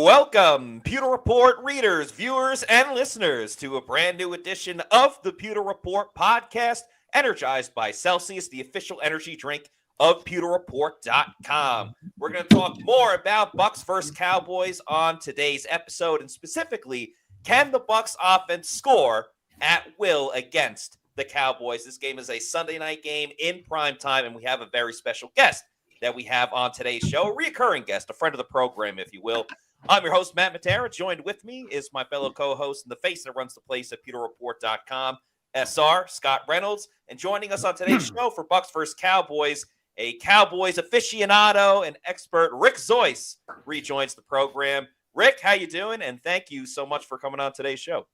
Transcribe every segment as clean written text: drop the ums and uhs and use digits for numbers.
Welcome, Pewter Report readers, viewers, and listeners to a brand new edition of the Pewter Report podcast, energized by Celsius, the official energy drink of PewterReport.com. We're going to talk more about Bucs versus Cowboys on today's episode, and specifically, can the Bucs offense score at will against the Cowboys? This game is a Sunday night game in prime time, and we have a very special guest that we have on today's show, a recurring guest, a friend of the program, if you will. I'm your host, Matt Matera. Joined with me is my fellow co-host and the face that runs the place at PewterReport.com, SR, Scott Reynolds. And joining us on today's show for Bucs vs. Cowboys, a Cowboys aficionado and expert, Rick Zois, rejoins the program. Rick, how you doing? And thank you so much for coming on today's show.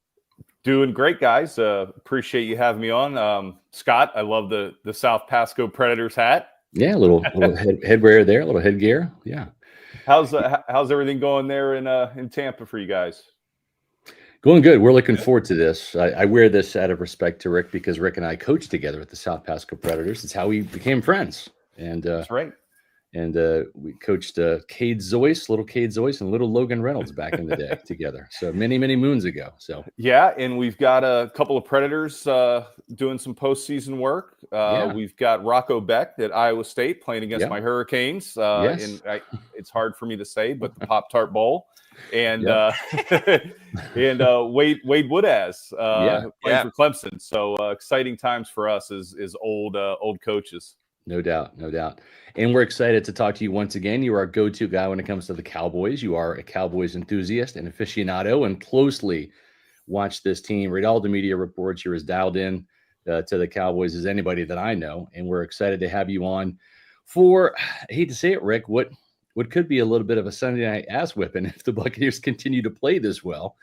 Doing great, guys. Appreciate you having me on. Scott, I love the South Pasco Predators hat. Yeah, a little headwear there, a little headgear. Yeah. How's everything going there in Tampa for you guys? Going good. We're looking forward to this. I wear this out of respect to Rick because Rick and I coached together at the South Pasco Predators. It's how we became friends. And that's right. And we coached Cade Zois, little Cade Zois, and little Logan Reynolds back in the day together. So many moons ago. So yeah, and we've got a couple of Predators doing some postseason work. We've got Rocco Beck at Iowa State playing against my Hurricanes. Yes. It's hard for me to say, but the Pop-Tart Bowl. And and Wade Woodaz playing for Clemson. So exciting times for us as old coaches. No doubt. And we're excited to talk to you once again. You are our go-to guy when it comes to the Cowboys. You are a Cowboys enthusiast and aficionado and closely watch this team. Read all the media reports. You're as dialed in to the Cowboys as anybody that I know. And we're excited to have you on for, I hate to say it, Rick, what could be a little bit of a Sunday night ass whipping if the Buccaneers continue to play this well.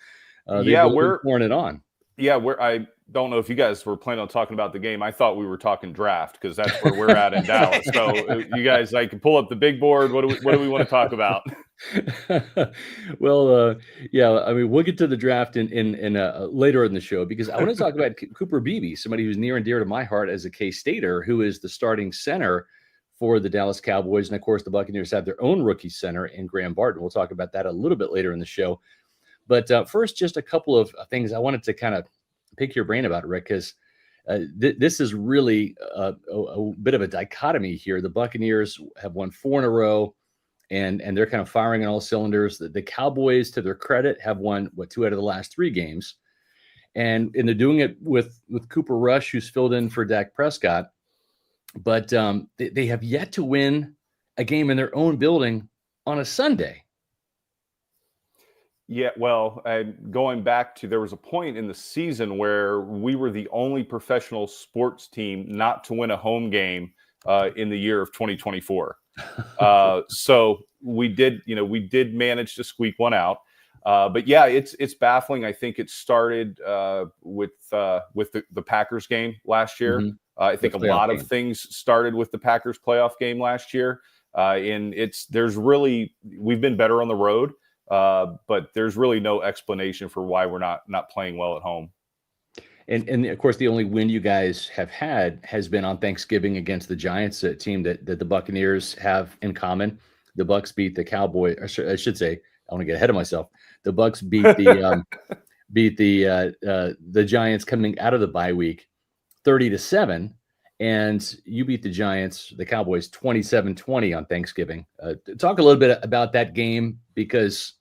We're pouring it on. Yeah, I don't know if you guys were planning on talking about the game. I thought we were talking draft because that's where we're at in Dallas. So you guys, I can pull up the big board. What do we want to talk about? Well, I mean, we'll get to the draft in later in the show because I want to talk about Cooper Beebe, somebody who's near and dear to my heart as a K-Stater, who is the starting center for the Dallas Cowboys. And of course, the Buccaneers have their own rookie center in Graham Barton. We'll talk about that a little bit later in the show. But first, just a couple of things I wanted to kind of pick your brain about, Rick, because this is really a bit of a dichotomy here. The Buccaneers have won 4 in a row, and they're kind of firing on all cylinders. The Cowboys, to their credit, have won, 2 out of the last 3 games. And they're doing it with Cooper Rush, who's filled in for Dak Prescott. But they have yet to win a game in their own building on a Sunday. Yeah, well, going back to, there was a point in the season where we were the only professional sports team not to win a home game in the year of 2024. So we did manage to squeak one out. But yeah, it's baffling. I think it started with the Packers game last year. Mm-hmm. I think a lot of things started with the Packers playoff game last year. And we've been better on the road. But there's really no explanation for why we're not playing well at home. And of course, the only win you guys have had has been on Thanksgiving against the Giants, a team that the Buccaneers have in common. The Bucs beat the Cowboys. I should say, I want to get ahead of myself. The Bucs beat the Giants coming out of the bye week 30-7. And you beat the Giants, the Cowboys, 27-20 on Thanksgiving. Talk a little bit about that game because,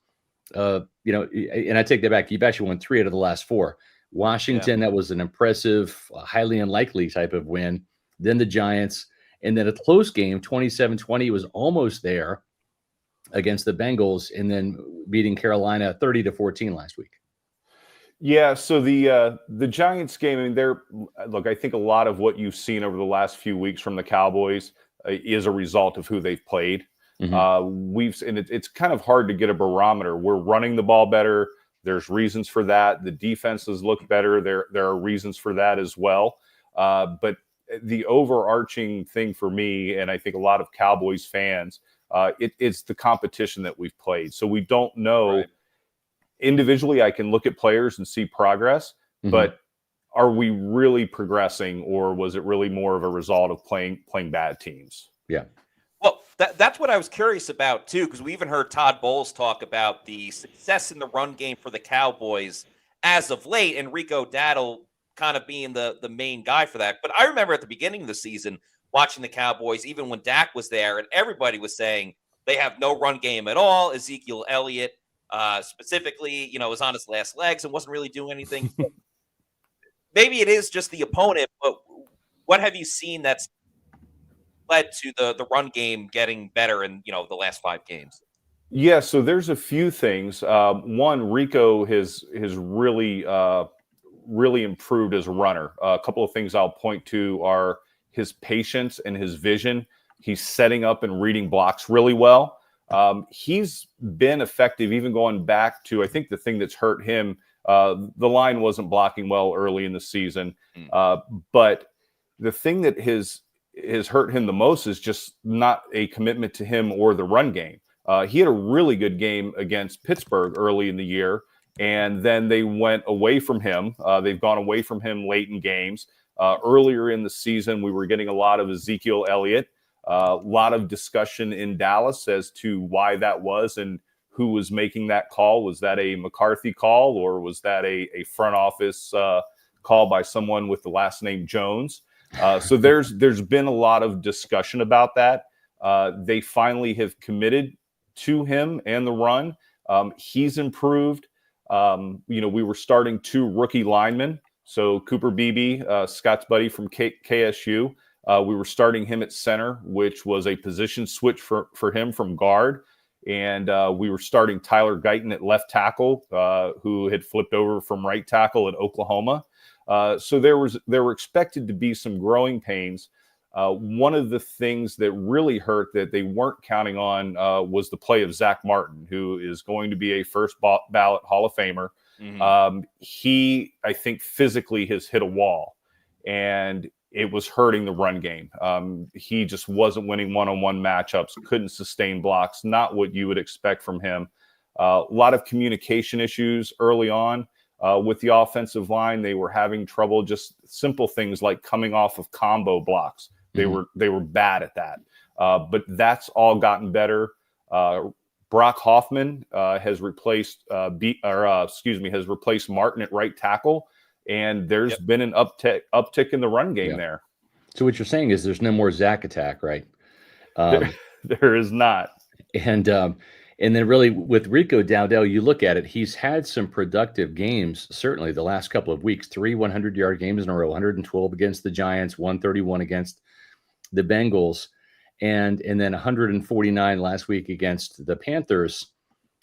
and I take that back. You've actually won 3 out of the last 4. Washington, that was an impressive, highly unlikely type of win. Then the Giants. And then a close game, 27-20, was almost there against the Bengals. And then beating Carolina 30-14 last week. Yeah, so the Giants game, I mean, I think a lot of what you've seen over the last few weeks from the Cowboys is a result of who they've played. Mm-hmm. It's kind of hard to get a barometer. We're running the ball better. There's reasons for that. The defenses look better. There are reasons for that as well. But the overarching thing for me, and I think a lot of Cowboys fans, it's the competition that we've played. So we don't know. Right. Individually, I can look at players and see progress, but are we really progressing, or was it really more of a result of playing bad teams? Yeah. Well, That's what I was curious about too, because we even heard Todd Bowles talk about the success in the run game for the Cowboys as of late, and Rico Dowdle kind of being the main guy for that. But I remember at the beginning of the season watching the Cowboys, even when Dak was there, and everybody was saying they have no run game at all. Ezekiel Elliott, specifically, was on his last legs and wasn't really doing anything. Maybe it is just the opponent, but what have you seen that's led to the run game getting better in the last 5 games? Yeah, so there's a few things. One, Rico has really really improved as a runner. A couple of things I'll point to are his patience and his vision. He's setting up and reading blocks really well. He's been effective even going back to, I think the thing that's hurt him, the line wasn't blocking well early in the season. But the thing that has hurt him the most is just not a commitment to him or the run game. He had a really good game against Pittsburgh early in the year, and then they went away from him. They've gone away from him late in games. Earlier in the season, we were getting a lot of Ezekiel Elliott, a lot of discussion in Dallas as to why that was and who was making that call. Was that a McCarthy call, or was that a front office call by someone with the last name Jones? So there's been a lot of discussion about that. They finally have committed to him and the run. He's improved. We were starting 2 rookie linemen. So Cooper Beebe, Scott's buddy from KSU, we were starting him at center, which was a position switch for him from guard. And we were starting Tyler Guyton at left tackle, who had flipped over from right tackle at Oklahoma. So there were expected to be some growing pains. One of the things that really hurt that they weren't counting on was the play of Zach Martin, who is going to be a first ballot Hall of Famer. Mm-hmm. He, I think, physically has hit a wall, and it was hurting the run game. He just wasn't winning one-on-one matchups, couldn't sustain blocks, not what you would expect from him. A lot of communication issues early on. With the offensive line, they were having trouble, just simple things like coming off of combo blocks. They were bad at that. But that's all gotten better. Brock Hoffman has replaced has replaced Martin at right tackle, and there's been an uptick in the run game there. So what you're saying is there's no more Zach attack, right? There is not. And then really with Rico Dowdle, you look at it, he's had some productive games, certainly the last couple of weeks, 3 100-yard games in a row, 112 against the Giants, 131 against the Bengals, and then 149 last week against the Panthers.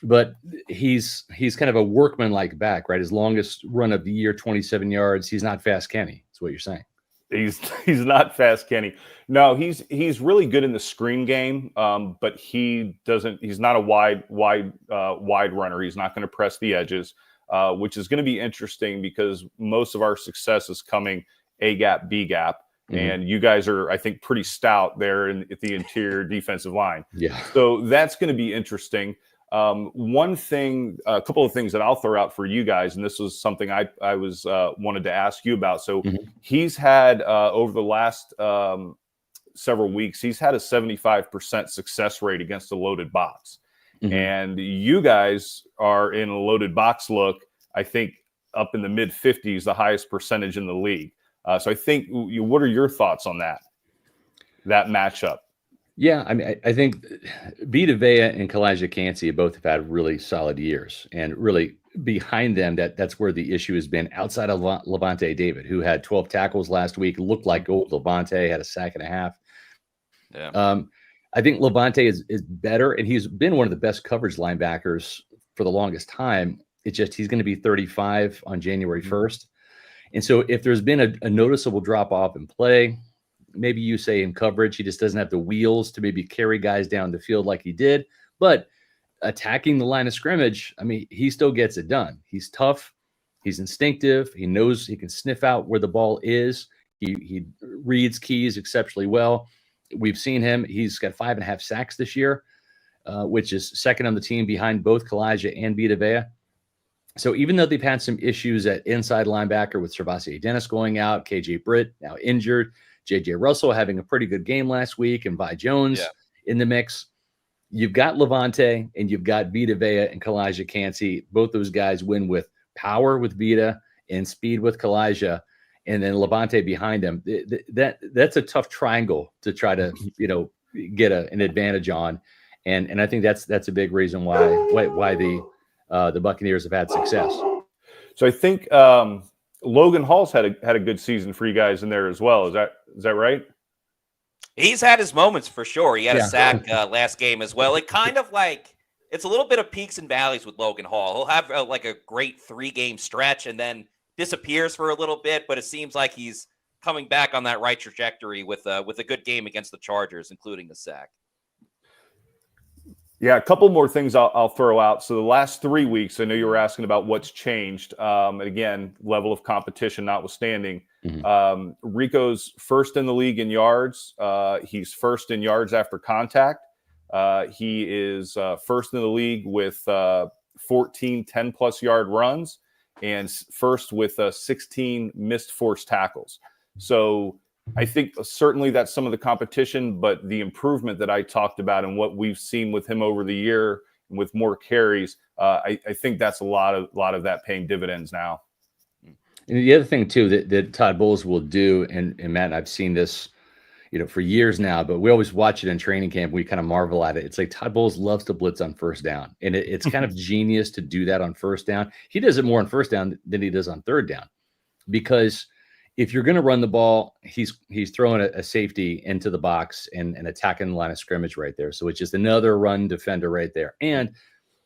But he's kind of a workman-like back, right? His longest run of the year, 27 yards. He's not Fast Kenny. That's what you're saying. He's not Fast Kenny. No, he's really good in the screen game, but he's not a wide runner. He's not going to press the edges, which is going to be interesting because most of our success is coming A gap, B gap. Mm-hmm. And you guys are, I think, pretty stout there at the interior defensive line. Yeah. So that's going to be interesting. One thing, a couple of things that I'll throw out for you guys, and this was something I wanted to ask you about. So he's had over the last several weeks, he's had a 75% success rate against a loaded box. Mm-hmm. And you guys are in a loaded box look, I think, up in the mid 50s, the highest percentage in the league. So I think, what are your thoughts on that matchup? Yeah, I mean, I think Vita Vea and Kalijah Kancey both have had really solid years, and really behind them, that's where the issue has been. Outside of Levante David, who had 12 tackles last week, looked like old Levante, had a sack and a half. Yeah. I think Levante is better, and he's been one of the best coverage linebackers for the longest time. It's just he's going to be 35 on January 1st. And so if there's been a noticeable drop-off in play, maybe you say in coverage, he just doesn't have the wheels to maybe carry guys down the field like he did. But attacking the line of scrimmage, I mean, he still gets it done. He's tough. He's instinctive. He knows he can sniff out where the ball is. He reads keys exceptionally well. We've seen him. He's got 5.5 sacks this year, which is second on the team behind both Kalijah and Vita Vea. So even though they've had some issues at inside linebacker with Servassier Dennis going out, KJ Britt now injured, JJ Russell having a pretty good game last week, and Vi Jones in the mix. You've got Levante and you've got Vita Vea and Kalijah Cansey. Both those guys win with power with Vita and speed with Kalijah, and then Levante behind them. That's a tough triangle to try to, get an advantage on. And I think that's a big reason why the Buccaneers have had success. So I think Logan Hall's had a good season for you guys in there as well. Is that right? He's had his moments for sure. He had a sack last game as well. It kind of it's a little bit of peaks and valleys with Logan Hall. He'll have a great 3-game stretch and then disappears for a little bit, but it seems like he's coming back on that right trajectory with a good game against the Chargers, including the sack. Yeah, a couple more things I'll throw out. So the last 3 weeks, I know you were asking about what's changed. And again, level of competition notwithstanding. Rico's first in the league in yards. He's first in yards after contact. He is first in the league with 14 10-plus yard runs and first with 16 missed forced tackles. So I think certainly that's some of the competition, but the improvement that I talked about and what we've seen with him over the year with more carries, I think that's a lot of that paying dividends now. And the other thing too that Todd Bowles will do, and Matt, I've seen this, for years now, but we always watch it in training camp. We kind of marvel at it. It's like Todd Bowles loves to blitz on first down, and it's kind of genius to do that on first down. He does it more on first down than he does on third down, because if you're going to run the ball, he's throwing a safety into the box and attacking the line of scrimmage right there. So it's just another run defender right there. And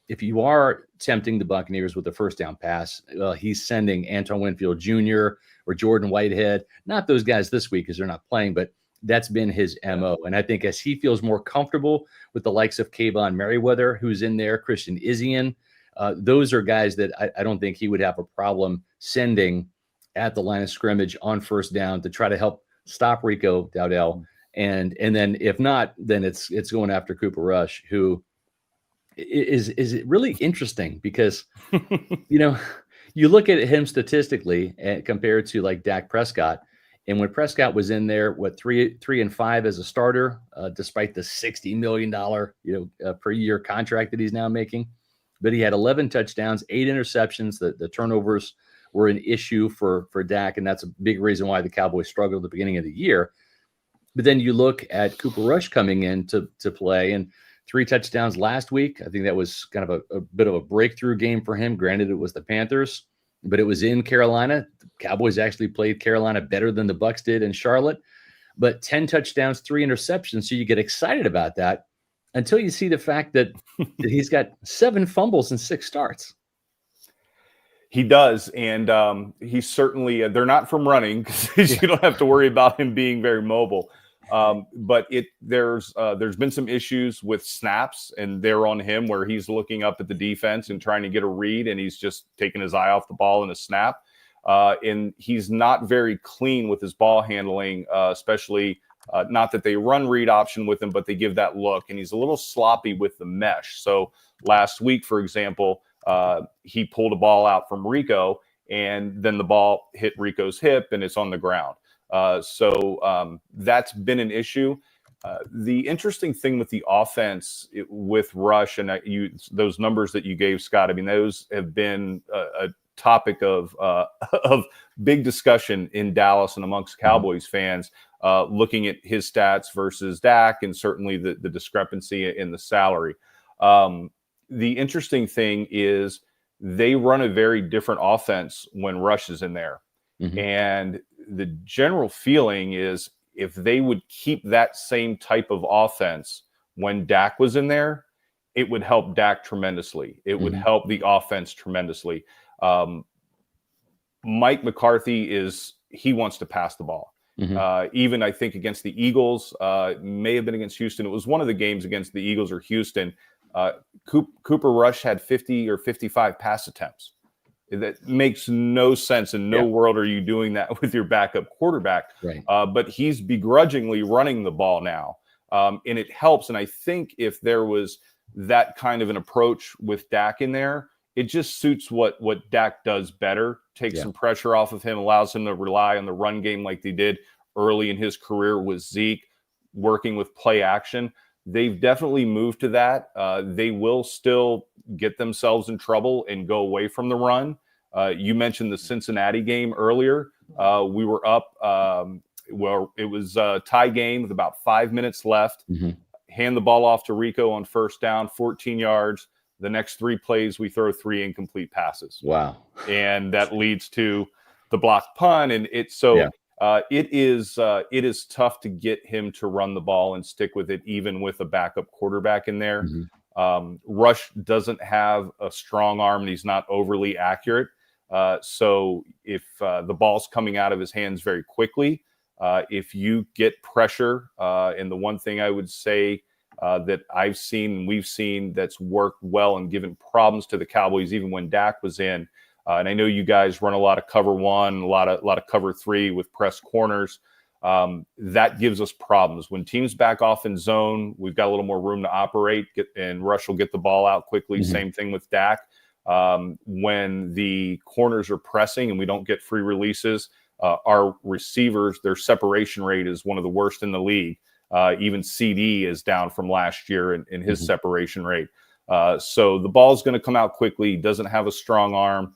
if you are tempting the Buccaneers with the first down pass, he's sending Antoine Winfield Jr. or Jordan Whitehead, not those guys this week because they're not playing, but that's been his MO. And I think as he feels more comfortable with the likes of Kayvon Merriweather, who's in there, Christian Izzian, those are guys that I don't think he would have a problem sending at the line of scrimmage on first down to try to help stop Rico Dowdell. And then if not, then it's going after Cooper Rush, who is really interesting because, you look at him statistically compared to like Dak Prescott. And when Prescott was in there, 3 and 5 as a starter, despite the $60 million, per year contract that he's now making, but he had 11 touchdowns, 8 interceptions. The turnovers were an issue for Dak, and that's a big reason why the Cowboys struggled at the beginning of the year. But then you look at Cooper Rush coming in to play, and 3 touchdowns last week. I think that was kind of a bit of a breakthrough game for him. Granted, it was the Panthers, but it was in Carolina. The Cowboys actually played Carolina better than the Bucs did in Charlotte. But 10 touchdowns, 3 interceptions, so you get excited about that until you see the fact that he's got 7 fumbles and 6 starts. He does, and he's certainly they're not from running because you don't have to worry about him being very mobile. But there's been some issues with snaps, and they're on him where he's looking up at the defense and trying to get a read, and he's just taking his eye off the ball in a snap. And he's not very clean with his ball handling, especially not that they run read option with him, but they give that look, and he's a little sloppy with the mesh. So last week, for example, he pulled a ball out from Rico, and then the ball hit Rico's hip, and it's on the ground. So that's been an issue. The interesting thing with the offense with Rush and those numbers that you gave, Scott, I mean, those have been a topic of big discussion in Dallas and amongst Cowboys fans, looking at his stats versus Dak, and certainly the discrepancy in the salary. The interesting thing is they run a very different offense when Rush is in there. Mm-hmm. And the general feeling is if they would keep that same type of offense when Dak was in there, it would help Dak tremendously. It would help the offense tremendously. Mike McCarthy he wants to pass the ball. Even I think against the Eagles, may have been against Houston. It was one of the games against the Eagles or Houston. Cooper Rush had 50 or 55 pass attempts. That makes no sense. In no world are you doing that with your backup quarterback. Right. But he's begrudgingly running the ball now. And it helps. And I think if there was that kind of an approach with Dak in there, it just suits what Dak does better, takes some pressure off of him, allows him to rely on the run game like they did early in his career with Zeke, working with play action. they've definitely moved to that. They will still get themselves in trouble and go away from the run. You mentioned the Cincinnati game earlier. We were up. Well, it was a tie game with about 5 minutes left. Hand the ball off to Rico on first down, 14 yards. The next 3 plays, we throw 3 incomplete passes. Wow. And that leads to the blocked punt. And it is tough to get him to run the ball and stick with it, even with a backup quarterback in there. Rush doesn't have a strong arm and he's not overly accurate. So if the ball's coming out of his hands very quickly, if you get pressure, and the one thing I would say that I've seen and we've seen that's worked well and given problems to the Cowboys, even when Dak was in, and I know you guys run a lot of cover 1, a lot of cover 3 with press corners. That gives us problems. When teams back off in zone, we've got a little more room to operate, and Rush will get the ball out quickly. Same thing with Dak. When the corners are pressing and we don't get free releases, our receivers, their separation rate is one of the worst in the league. Even CD is down from last year in his separation rate. So the ball's going to come out quickly. He doesn't have a strong arm.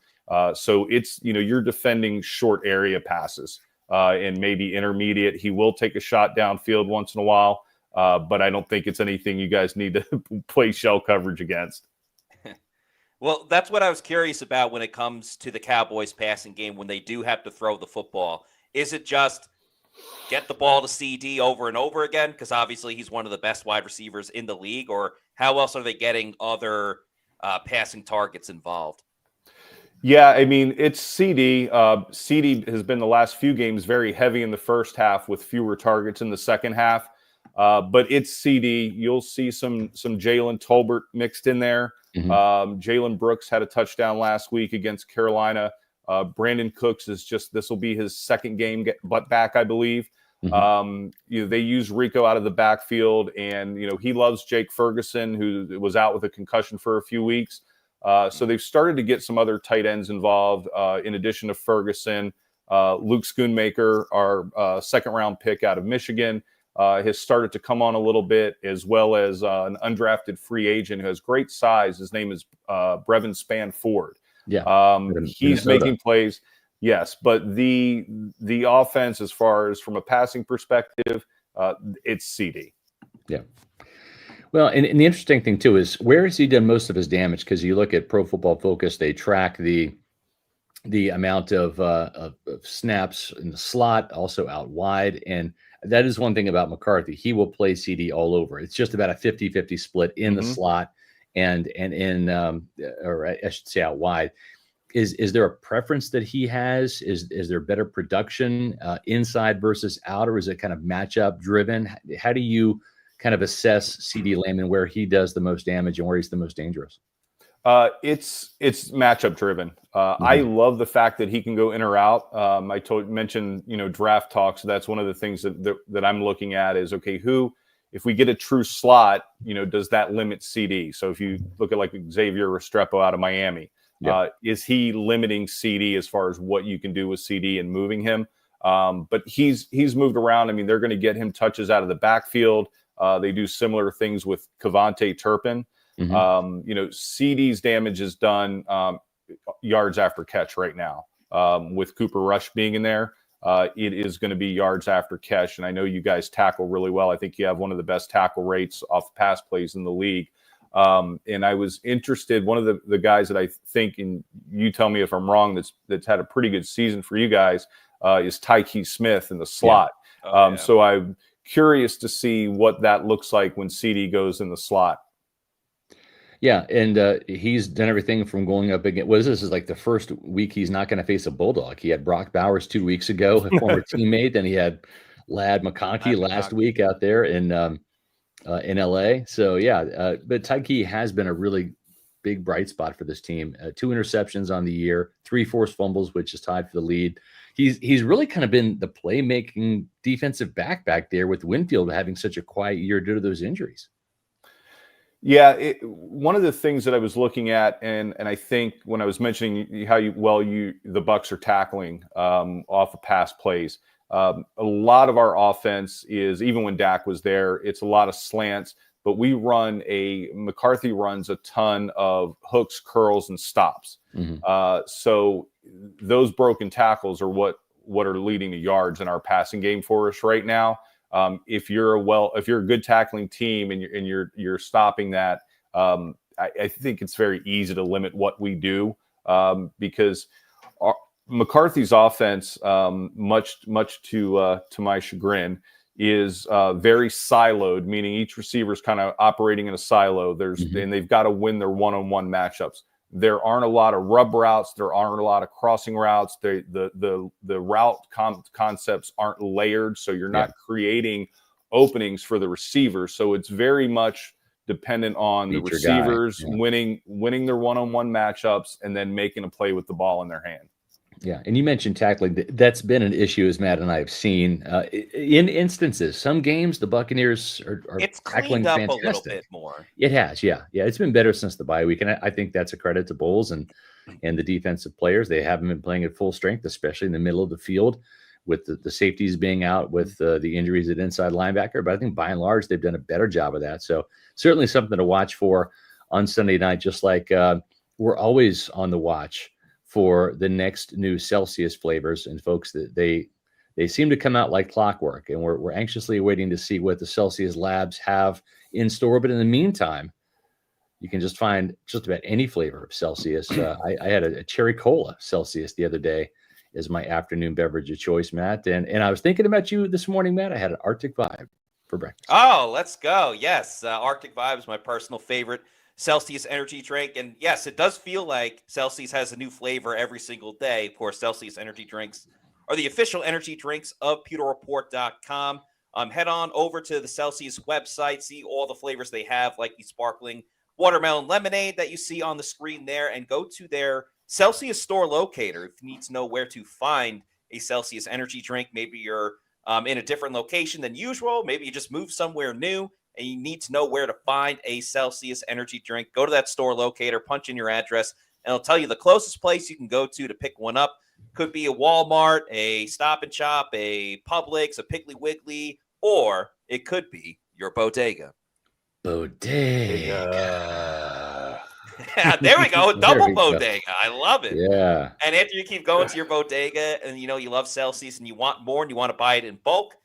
So it's, you're defending short area passes and maybe intermediate. He will take a shot downfield once in a while, but I don't think it's anything you guys need to play shell coverage against. Well, that's what I was curious about when it comes to the Cowboys passing game when they do have to throw the football. Is it just get the ball to CD over and over again? Because obviously he's one of the best wide receivers in the league. Or how else are they getting other passing targets involved? Yeah, I mean, it's CD. CD has been the last few games very heavy in the first half with fewer targets in the second half. But it's CD. You'll see some Jalen Tolbert mixed in there. Jalen Brooks had a touchdown last week against Carolina. Brandon Cooks this will be his second game back, I believe. They use Rico out of the backfield, and he loves Jake Ferguson, who was out with a concussion for a few weeks. So they've started to get some other tight ends involved in addition to Ferguson. Luke Schoonmaker, our second-round pick out of Michigan, has started to come on a little bit, as well as an undrafted free agent who has great size. His name is Brevin Spann-Ford. He's making plays. Yes, but the offense, as far as from a passing perspective, it's CD. Yeah. Well, and the interesting thing too is where has he done most of his damage? Because you look at Pro Football Focus, they track the amount of snaps in the slot, also out wide, and that is one thing about McCarthy. He will play CD all over. It's just about a 50-50 split in the slot and in, or I should say out wide. Is there a preference that he has? Is there better production inside versus out, or is it kind of matchup driven? How do you kind of assess CD Lamb and where he does the most damage and where he's the most dangerous? It's matchup driven. I love the fact that he can go in or out. I mentioned, draft talks. So that's one of the things that I'm looking at is, okay, if we get a true slot, does that limit CD? So if you look at like Xavier Restrepo out of Miami, is he limiting CD as far as what you can do with CD and moving him? But he's moved around. I mean, they're going to get him touches out of the backfield. They do similar things with Kevontae Turpin. CD's damage is done yards after catch right now. With Cooper Rush being in there, it is going to be yards after catch. And I know you guys tackle really well. I think you have one of the best tackle rates off pass plays in the league. And I was interested, one of the guys that I think, and you tell me if I'm wrong, that's had a pretty good season for you guys, is Tyke Smith in the slot. So I'm curious to see what that looks like when CD goes in the slot. Yeah, and he's done everything from going up against. This is like the first week he's not going to face a Bulldog. He had Brock Bowers 2 weeks ago, a former teammate. Then he had Ladd McConkey last week out there in LA. So yeah, but Tyke has been a really big bright spot for this team. 2 interceptions on the year, 3 forced fumbles, which is tied for the lead. He's really kind of been the playmaking defensive back there, with Winfield having such a quiet year due to those injuries. Yeah, one of the things that I was looking at, and I think when I was mentioning how the Bucs are tackling off of pass plays, a lot of our offense is, even when Dak was there, it's a lot of slants. but McCarthy runs a ton of hooks, curls, and stops. So those broken tackles are what are leading to yards in our passing game for us right now. If you're a good tackling team and you're stopping that, I think it's very easy to limit what we do, because McCarthy's offense, much to my chagrin, is very siloed, meaning each receiver is kind of operating in a silo. And they've got to win their one-on-one matchups. There aren't a lot of rub routes. There aren't a lot of crossing routes. The route concepts aren't layered, so you're not creating openings for the receivers. So it's very much dependent on the receivers winning their one-on-one matchups and then making a play with the ball in their hand. Yeah, and you mentioned tackling. That's been an issue, as Matt and I have seen in instances. Some games the Buccaneers are it's tackling cleaned up fantastic. a little bit more. It has, yeah. It's been better since the bye week, and I think that's a credit to Bowles and the defensive players. They haven't been playing at full strength, especially in the middle of the field, with the safeties being out with the injuries at inside linebacker. But I think by and large they've done a better job of that. So certainly something to watch for on Sunday night. Just like we're always on the watch for the next new Celsius flavors, and folks, that they seem to come out like clockwork, and we're anxiously waiting to see what the Celsius labs have in store. But in the meantime, you can just find just about any flavor of Celsius. I had a cherry cola Celsius the other day as my afternoon beverage of choice, Matt. And I was thinking about you this morning, Matt. I had an Arctic Vibe for breakfast. Oh, let's go. Yes, Arctic Vibe is my personal favorite Celsius energy drink. And yes, it does feel like Celsius has a new flavor every single day. Of course, Celsius energy drinks are the official energy drinks of pewterreport.com. Head on over to the Celsius website, see all the flavors they have, like the sparkling watermelon lemonade that you see on the screen there, and go to their Celsius store locator if you need to know where to find a Celsius energy drink. Maybe you're in a different location than usual. Maybe you just moved somewhere new and you need to know where to find a Celsius energy drink. Go to that store locator, punch in your address, and it'll tell you the closest place you can go to pick one up. Could be a Walmart, a Stop and Shop, a Publix, a Piggly Wiggly, or it could be your bodega. Bodega. There we go. Double we go. bodega. I love it. Yeah. And after you keep going to your bodega and you love Celsius and you want more and you want to buy it in bulk,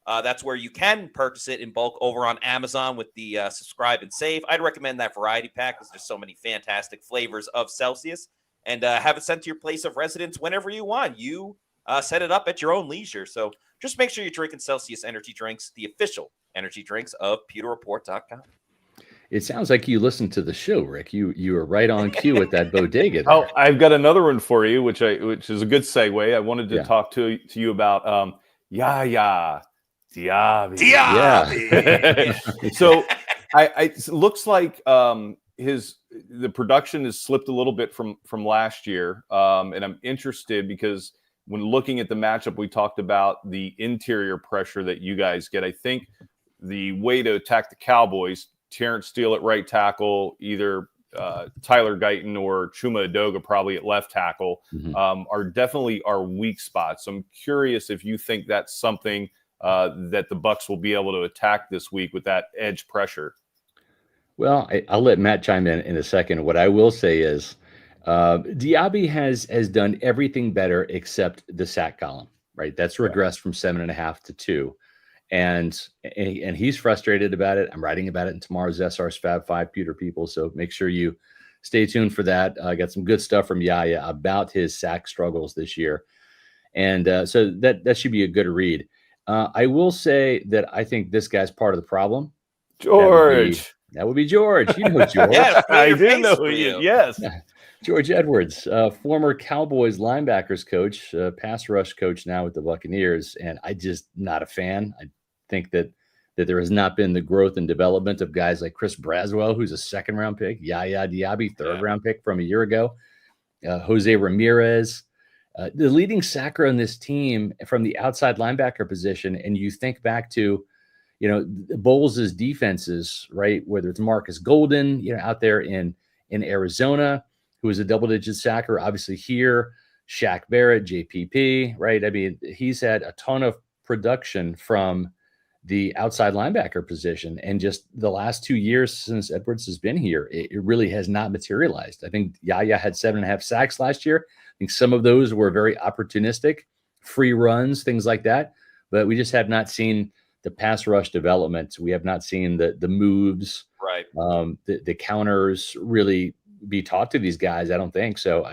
that's where you can purchase it in bulk over on Amazon with the subscribe and save. I'd recommend that variety pack because there's so many fantastic flavors of Celsius, and have it sent to your place of residence whenever you want. You set it up at your own leisure. So just make sure you're drinking Celsius energy drinks, the official energy drinks of pewterreport.com. It sounds like you listened to the show, Rick. You were right on cue with that bodega there. Oh, I've got another one for you, which is a good segue. I wanted to talk to you about Yaya Diaby. Yeah. So it looks like the production has slipped a little bit from last year, and I'm interested because when looking at the matchup, we talked about the interior pressure that you guys get. I think the way to attack the Cowboys, Terrence Steele at right tackle, either Tyler Guyton or Chuma Edoga probably at left tackle, are definitely our weak spots. So I'm curious if you think that's something that the Bucs will be able to attack this week with that edge pressure. Well, I'll let Matt chime in a second. What I will say is Diaby has done everything better except the sack column, right? That's regressed from 7.5 to 2. And he's frustrated about it. I'm writing about it in tomorrow's SR's Fab 5 Pewter People. So make sure you stay tuned for that. I got some good stuff from Yaya about his sack struggles this year. And so that should be a good read. I will say that I think this guy's part of the problem. George. That would be George. You know George. Yeah, I do know who you. Yes. George Edwards, former Cowboys linebackers coach, pass rush coach now with the Buccaneers. And I just not a fan. I think that there has not been the growth and development of guys like Chris Braswell, who's a second-round pick, Yaya Diaby, third-round pick from a year ago, Jose Ramirez, the leading sacker on this team from the outside linebacker position. And you think back to, Bowles' defenses, right, whether it's Marcus Golden, out there in Arizona, who was a double-digit sacker, obviously here, Shaq Barrett, JPP, right? I mean, he's had a ton of production from the outside linebacker position. And just the last 2 years since Edwards has been here, it really has not materialized. I think Yaya had 7.5 sacks last year. I think some of those were very opportunistic, free runs, things like that. But we just have not seen the pass rush development. We have not seen the moves, Right. The counters really be taught to these guys. I don't think so.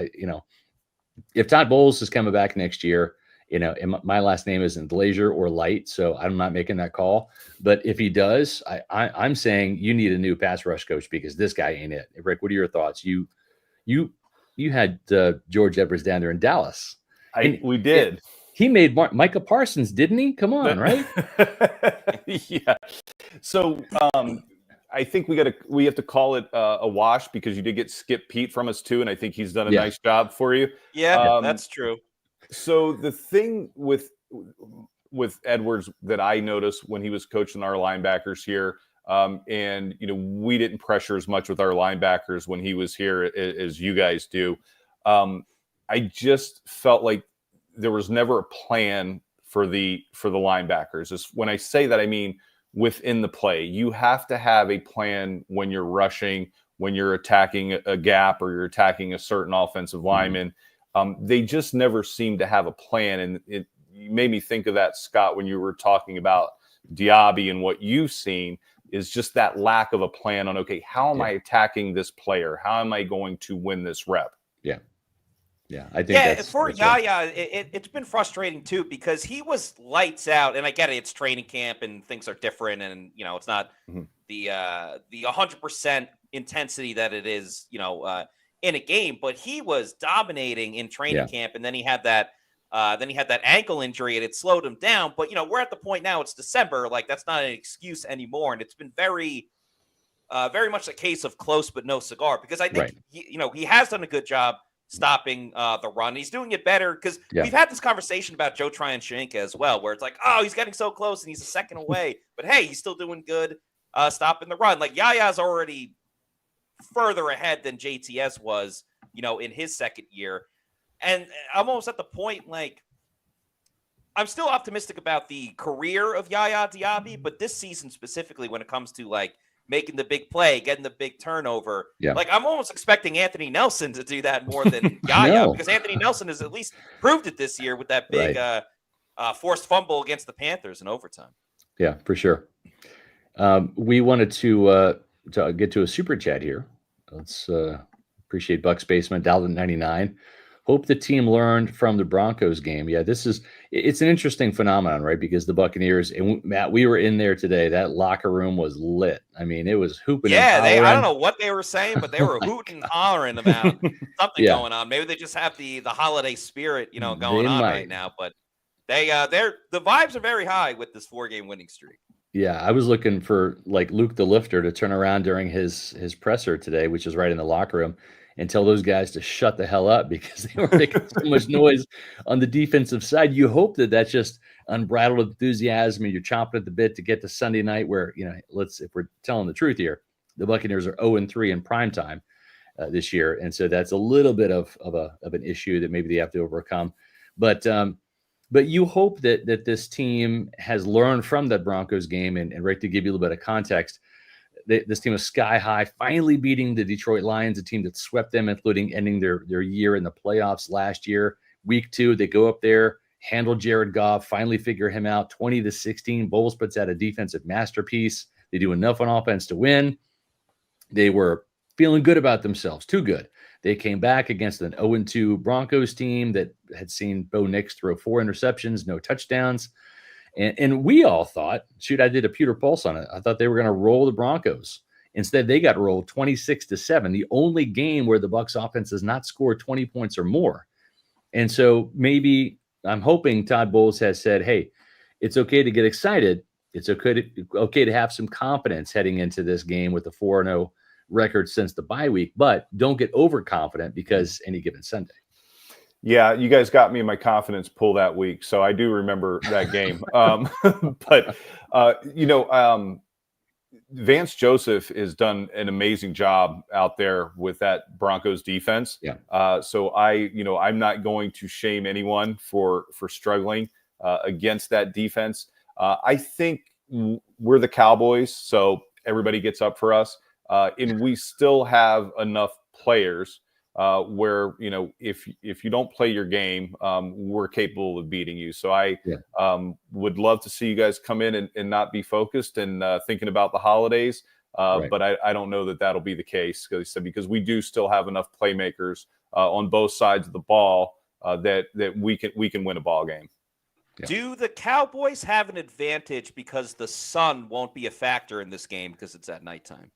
If Todd Bowles is coming back next year, and my last name isn't Glazier or Light, so I'm not making that call. But if he does, I'm saying you need a new pass rush coach because this guy ain't it. Rick, what are your thoughts? You had George Edwards down there in Dallas. We did. He made Micah Parsons, didn't he? Come on, right? Yeah. So I think we have to call it a wash because you did get Skip Pete from us too, and I think he's done a nice job for you. Yeah, that's true. So the thing with Edwards that I noticed when he was coaching our linebackers here, and we didn't pressure as much with our linebackers when he was here as you guys do. I just felt like there was never a plan for the linebackers. When I say that, I mean within the play. You have to have a plan when you're rushing, when you're attacking a gap, or you're attacking a certain offensive lineman. They just never seem to have a plan. And it made me think of that, Scott, when you were talking about Diaby, and what you've seen is just that lack of a plan on, okay, how am I attacking this player? How am I going to win this rep? Yeah, I think for Yaya, it's been frustrating too because he was lights out, and I get it, it's training camp and things are different, and it's not the 100% intensity that it is, in a game, but he was dominating in training camp, and then he had that ankle injury, and it slowed him down. But we're at the point now; it's December, like that's not an excuse anymore, and it's been very much a case of close but no cigar because I think he has done a good job stopping the run. He's doing it better because we've had this conversation about Joe Tryon-Shoyinka as well, where it's like, oh, he's getting so close and he's a second away, but hey, he's still doing good stopping the run. Like Yaya's already further ahead than JTS was, in his second year. And I'm almost at the point, like, I'm still optimistic about the career of Yaya Diaby, but this season specifically, when it comes to like making the big play, getting the big turnover. Like I'm almost expecting Anthony Nelson to do that more than Yaya because Anthony Nelson has at least proved it this year with that big forced fumble against the Panthers in overtime. Yeah, for sure. We wanted to get to a super chat here. Let's appreciate Bucs Basement, Dalton 99. Hope the team learned from the Broncos game. Yeah, it's an interesting phenomenon, right? Because the Buccaneers, and Matt, we were in there today. That locker room was lit. I mean, it was hooping. Yeah, I don't know what they were saying, but they were hooting and hollering about something going on. Maybe they just have the holiday spirit, going on right now. But the vibes are very high with this 4-game winning streak. Yeah, I was looking for like Luke the Lifter to turn around during his presser today, which is right in the locker room, and tell those guys to shut the hell up because they were making so much noise on the defensive side. You hope that that's just unbridled enthusiasm and you're chomping at the bit to get to Sunday night where, if we're telling the truth here, the Buccaneers are 0-3 in primetime this year. And so that's a little bit of an issue that maybe they have to overcome. But you hope that this team has learned from that Broncos game. And Rick, to give you a little bit of context, this team was sky high, finally beating the Detroit Lions, a team that swept them, including ending their year in the playoffs last year. Week 2, they go up there, handle Jared Goff, finally figure him out, 20-16. Bowles puts out a defensive masterpiece. They do enough on offense to win. They were feeling good about themselves, too good. They came back against an 0-2 Broncos team that had seen Bo Nix throw 4 interceptions, no touchdowns. And we all thought, I did a Pewter Pulse on it. I thought they were going to roll the Broncos. Instead, they got rolled 26-7, the only game where the Bucs offense has not scored 20 points or more. And so maybe I'm hoping Todd Bowles has said, hey, it's okay to get excited. It's okay to have some confidence heading into this game with the 4-0 record since the bye week, but don't get overconfident because any given Sunday. Yeah, you guys got me in my confidence pool that week, so I do remember that game. Vance Joseph has done an amazing job out there with that Broncos defense. Yeah. So I'm not going to shame anyone for struggling against that defense. I think we're the Cowboys, so everybody gets up for us. And we still have enough players where, if you don't play your game, we're capable of beating you. So I would love to see you guys come in and not be focused and thinking about the holidays. But I don't know that that'll be the case, because we do still have enough playmakers on both sides of the ball that we can win a ball game. Yeah. Do the Cowboys have an advantage because the sun won't be a factor in this game because it's at nighttime?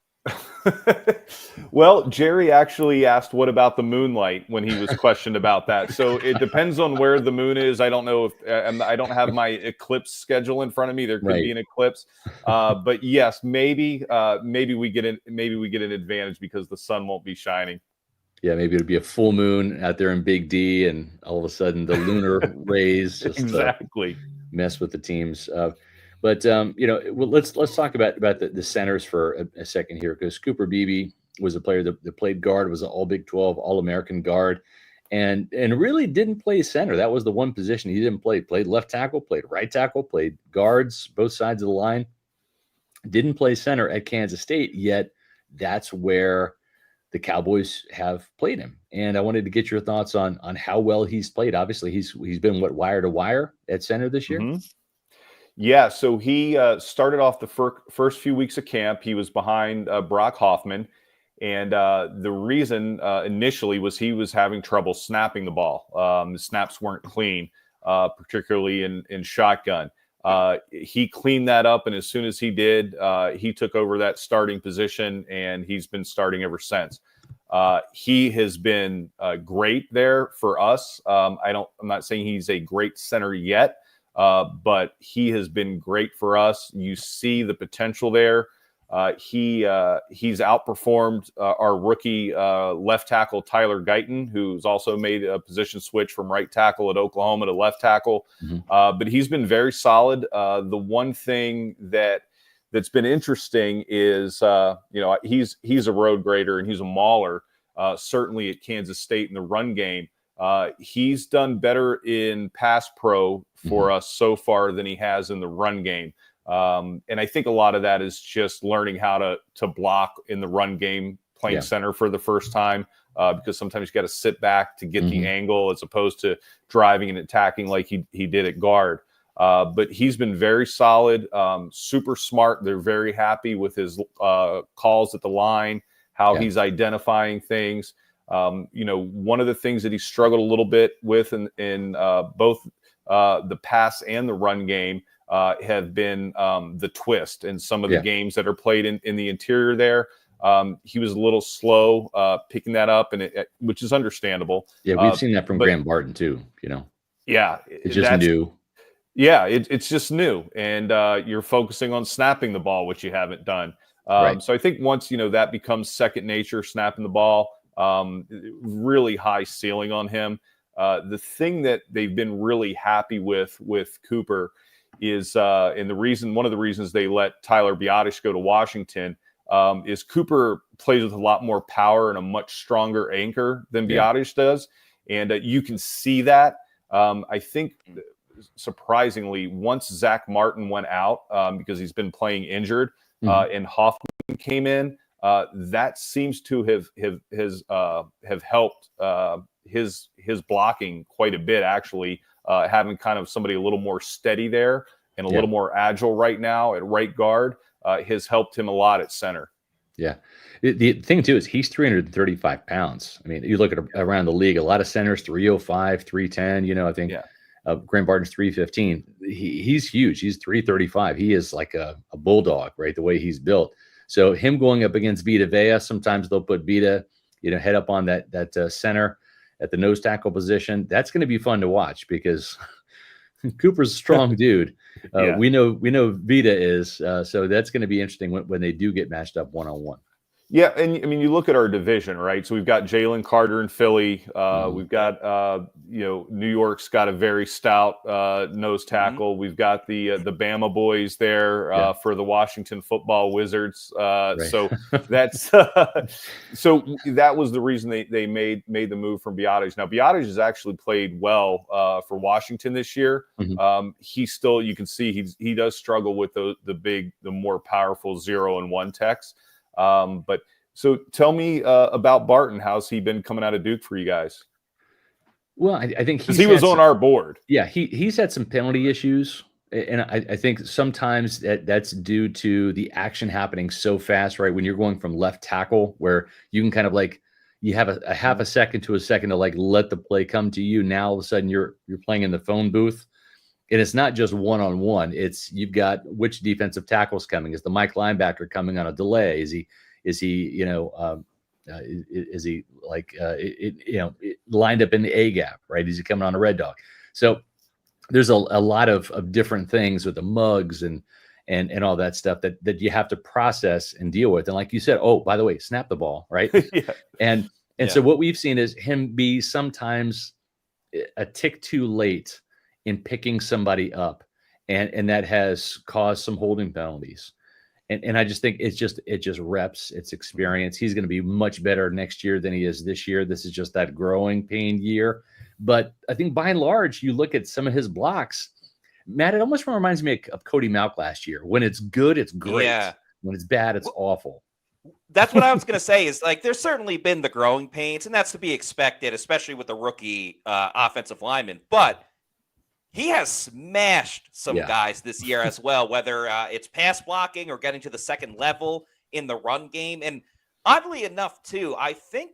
Well, Jerry actually asked, what about the moonlight, when he was questioned about that. So it depends on where the moon is. I don't know if I don't have my eclipse schedule in front of me. There could be an eclipse. But yes, maybe we get an advantage because the sun won't be shining. Yeah, maybe it'd be a full moon out there in Big D, and all of a sudden the lunar rays just exactly mess with the teams. But let's talk about the centers for a second here, because Cooper Beebe was a player that played guard, was an All Big 12, All American guard, and really didn't play center. That was the one position he didn't play. Played left tackle, played right tackle, played guards, both sides of the line. Didn't play center at Kansas State, yet that's where the Cowboys have played him. And I wanted to get your thoughts on how well he's played. Obviously, he's been wire to wire at center this year. Mm-hmm. Yeah, so he started off the first few weeks of camp. He was behind Brock Hoffman, and the reason initially was he was having trouble snapping the ball. The snaps weren't clean, particularly in shotgun. He cleaned that up, and as soon as he did, he took over that starting position, and he's been starting ever since. He has been great there for us. I'm not saying he's a great center yet, but he has been great for us. You see the potential there. He's outperformed our rookie left tackle Tyler Guyton, who's also made a position switch from right tackle at Oklahoma to left tackle. Mm-hmm. But he's been very solid. The one thing that's been interesting is he's a road grader and he's a mauler. Certainly at Kansas State in the run game. He's done better in pass pro for us so far than he has in the run game. And I think a lot of that is just learning how to block in the run game, playing center for the first time, because sometimes you got to sit back to get the angle as opposed to driving and attacking like he did at guard. But he's been very solid, super smart. They're very happy with his calls at the line, how he's identifying things. One of the things that he struggled a little bit with in both the pass and the run game have been the twist in some of the games that are played in the interior there. He was a little slow picking that up, which is understandable. Yeah, we've seen that from Graham Barton too, Yeah. It's just new. Yeah, it's just new. And you're focusing on snapping the ball, which you haven't done. So I think once, that becomes second nature, snapping the ball, really high ceiling on him. The thing that they've been really happy with Cooper is, and one of the reasons they let Tyler Biadasz go to Washington, is Cooper plays with a lot more power and a much stronger anchor than Biadasz does. And you can see that. I think surprisingly, once Zach Martin went out, because he's been playing injured, and Hoffman came in, that seems to have helped his blocking quite a bit, actually. Having kind of somebody a little more steady there and a little more agile right now at right guard has helped him a lot at center. Yeah. The thing too is he's 335 pounds. I mean, you look at around the league, a lot of centers 305, 310. I think Graham Barton's 315. He's huge. He's 335. He is like a bulldog, right? The way he's built. So him going up against Vita Vea, sometimes they'll put Vita, head up on that center at the nose tackle position. That's going to be fun to watch because Cooper's a strong dude. We know Vita is. So that's going to be interesting when they do get matched up one-on-one. Yeah, and I mean, you look at our division, right? So we've got Jalen Carter in Philly. We've got New York's got a very stout nose tackle. We've got the Bama boys there for the Washington Football Wizards. So that's so that was the reason they made the move from Biotage. Now Biotage has actually played well for Washington this year. He still, you can see he does struggle with the more powerful 0 and 1 techs. But so tell me about Barton. How's he been coming out of Duke for you guys? Well, I think he was on our board. Yeah, he's had some penalty issues, and I think sometimes that's due to the action happening so fast, right? When you're going from left tackle, where you can kind of like you have a half a second to a second to like let the play come to you. Now all of a sudden you're playing in the phone booth. And it's not just one-on-one. It's you've got which defensive tackle's coming. Is the Mike linebacker coming on a delay? Is he lined up in the A gap, right? Is he coming on a red dog? So there's a lot of different things with the mugs and all that stuff that you have to process and deal with. And like you said, oh, by the way, snap the ball, right? And so what we've seen is him be sometimes a tick too late in picking somebody up, and that has caused some holding penalties. And I just think it just reps, it's experience. He's going to be much better next year than he is this year. This is just that growing pain year. But I think by and large, you look at some of his blocks, Matt, it almost reminds me of Cody Mauch last year. When it's good, it's great. Yeah. When it's bad, it's awful. That's what I was going to say is like there's certainly been the growing pains, and that's to be expected, especially with the rookie offensive lineman. But he has smashed some guys this year as well, whether it's pass blocking or getting to the second level in the run game. And oddly enough, too, I think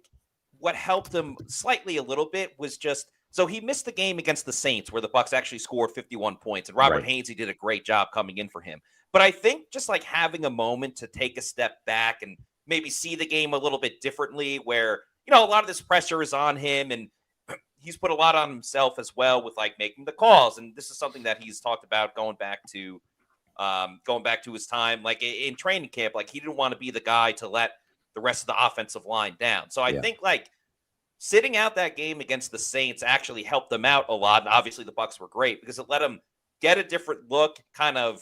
what helped him slightly a little bit was just so he missed the game against the Saints where the Bucs actually scored 51 points. And Robert Hainsey did a great job coming in for him. But I think just like having a moment to take a step back and maybe see the game a little bit differently where, a lot of this pressure is on him and he's put a lot on himself as well with like making the calls. And this is something that he's talked about going back to his time, like in training camp, like he didn't want to be the guy to let the rest of the offensive line down. So I think like sitting out that game against the Saints actually helped them out a lot. And obviously the Bucs were great because it let them get a different look, kind of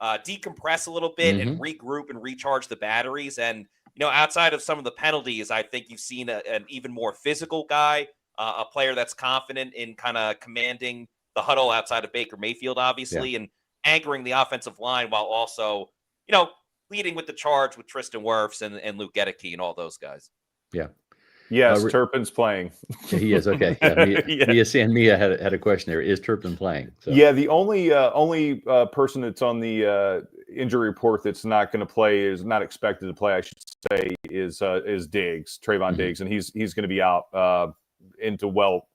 decompress a little bit and regroup and recharge the batteries. And, outside of some of the penalties, I think you've seen an even more physical guy, a player that's confident in kind of commanding the huddle outside of Baker Mayfield, obviously, and anchoring the offensive line while also, leading with the charge with Tristan Wirfs and Luke Gedeke and all those guys. Yeah. Yes, Turpin's playing. Yeah, he is. Okay. Mia had a question there. Is Turpin playing? So. Yeah, the only person that's on the injury report that's not going to play, is not expected to play, I should say, is Diggs, Trayvon Diggs, and he's going to be out into well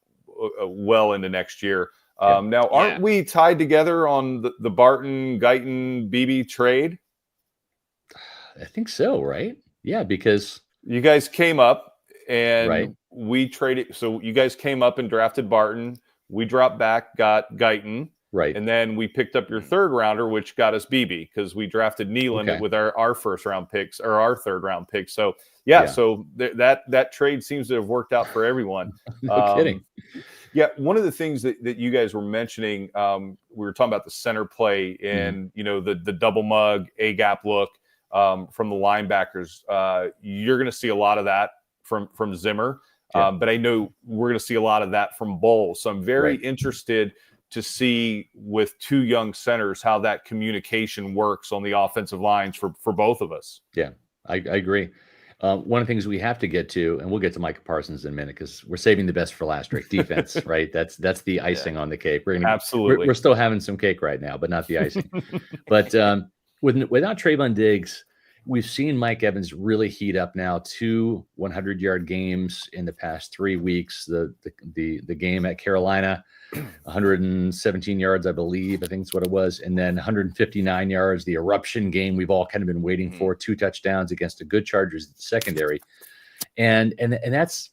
into next year. Now, aren't we tied together on the Barton, Guyton, Beebe trade? I think so, right? Yeah, because you guys came up. And we traded. So you guys came up and drafted Barton. We dropped back, got Guyton. Right. And then we picked up your third rounder, which got us Beebe because we drafted Neeland with our first round picks or our third round picks. So, so that trade seems to have worked out for everyone. No kidding. Yeah. One of the things that you guys were mentioning, we were talking about the center play and, the double mug, A gap look from the linebackers. You're going to see a lot of that from Zimmer. But I know we're going to see a lot of that from Bowles. So I'm very interested to see with two young centers how that communication works on the offensive lines for both of us. Yeah, I agree. One of the things we have to get to, and we'll get to Micah Parsons in a minute because we're saving the best for last, Rick. Defense, right? That's the icing on the cake. Absolutely. We're still having some cake right now, but not the icing. But without Trayvon Diggs, we've seen Mike Evans really heat up now. 2 100-yard games in the past 3 weeks. The game at Carolina, 117 yards, I believe. I think that's what it was. And then 159 yards, the eruption game we've all kind of been waiting for. 2 touchdowns against a good Chargers secondary. And that's,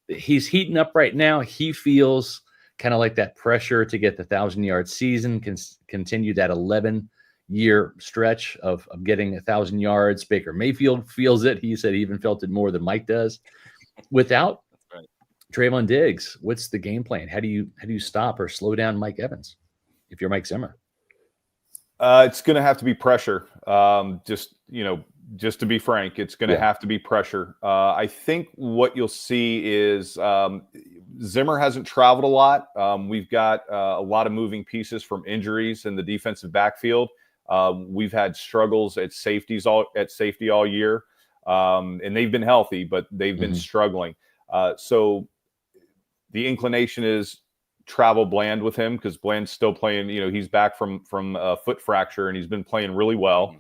he's heating up right now. He feels kind of like that pressure to get the 1,000-yard season, continue that 11 year stretch of getting 1,000 yards. Baker Mayfield feels it. He said he even felt it more than Mike does. Without Trayvon Diggs, what's the game plan? How do you stop or slow down Mike Evans if you're Mike Zimmer? It's going to have to be pressure. Just to be frank, it's going to have to be pressure. I think what you'll see is Zimmer hasn't traveled a lot. We've got a lot of moving pieces from injuries in the defensive backfield. We've had struggles at safety all year, and they've been healthy, but they've been struggling. So the inclination is travel Bland with him because Bland's still playing. He's back from a foot fracture and he's been playing really well.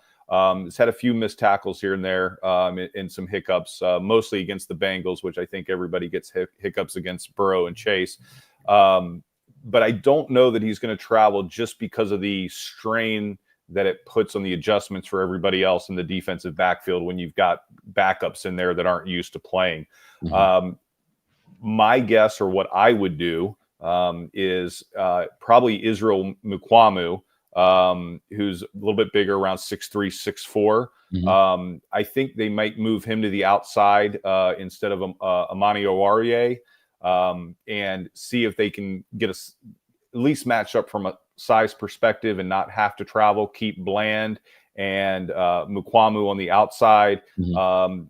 He's had a few missed tackles here and there and some hiccups, mostly against the Bengals, which I think everybody gets hiccups against Burrow and Chase. But I don't know that he's going to travel just because of the strain that it puts on the adjustments for everybody else in the defensive backfield when you've got backups in there that aren't used to playing. My guess, or what I would do, is probably Israel Mukuamu, who's a little bit bigger, around 6'3", 6'4". I think they might move him to the outside instead of Amani Oruwariye, and see if they can get at least match up from a size perspective and not have to travel, keep Bland and Mukuamu on the outside.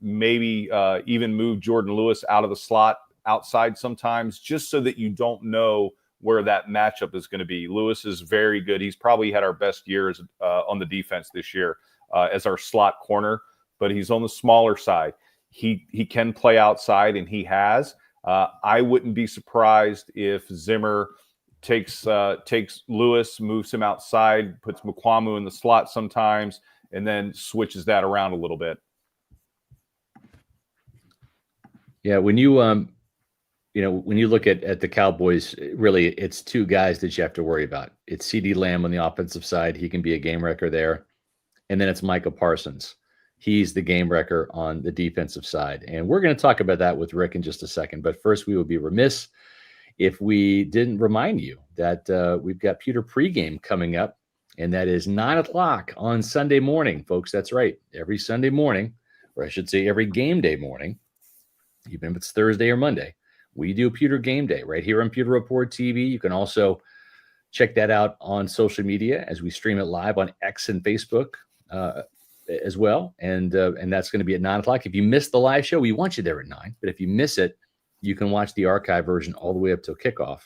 Maybe even move Jordan Lewis out of the slot outside sometimes, just so that you don't know where that matchup is going to be. Lewis is very good. He's probably had our best years on the defense this year as our slot corner, but he's on the smaller side. He can play outside, and he has. I wouldn't be surprised if Zimmer takes Lewis, moves him outside, puts Mukuamu in the slot sometimes, and then switches that around a little bit. Yeah, when you when you look at the Cowboys, really it's two guys that you have to worry about. It's CeeDee Lamb on the offensive side. He can be a game wrecker there. And then it's Micah Parsons. He's the game wrecker on the defensive side. And we're going to talk about that with Rick in just a second. But first, we would be remiss if we didn't remind you that we've got Pewter pregame coming up. And that is 9 o'clock on Sunday morning, folks. That's right. Every Sunday morning, or I should say every game day morning, even if it's Thursday or Monday, we do Pewter Game Day right here on Pewter Report TV. You can also check that out on social media as we stream it live on X and Facebook as well. And that's going to be at 9 o'clock. If you missed the live show, we want you there at 9. But if you miss it, you can watch the archive version all the way up till kickoff.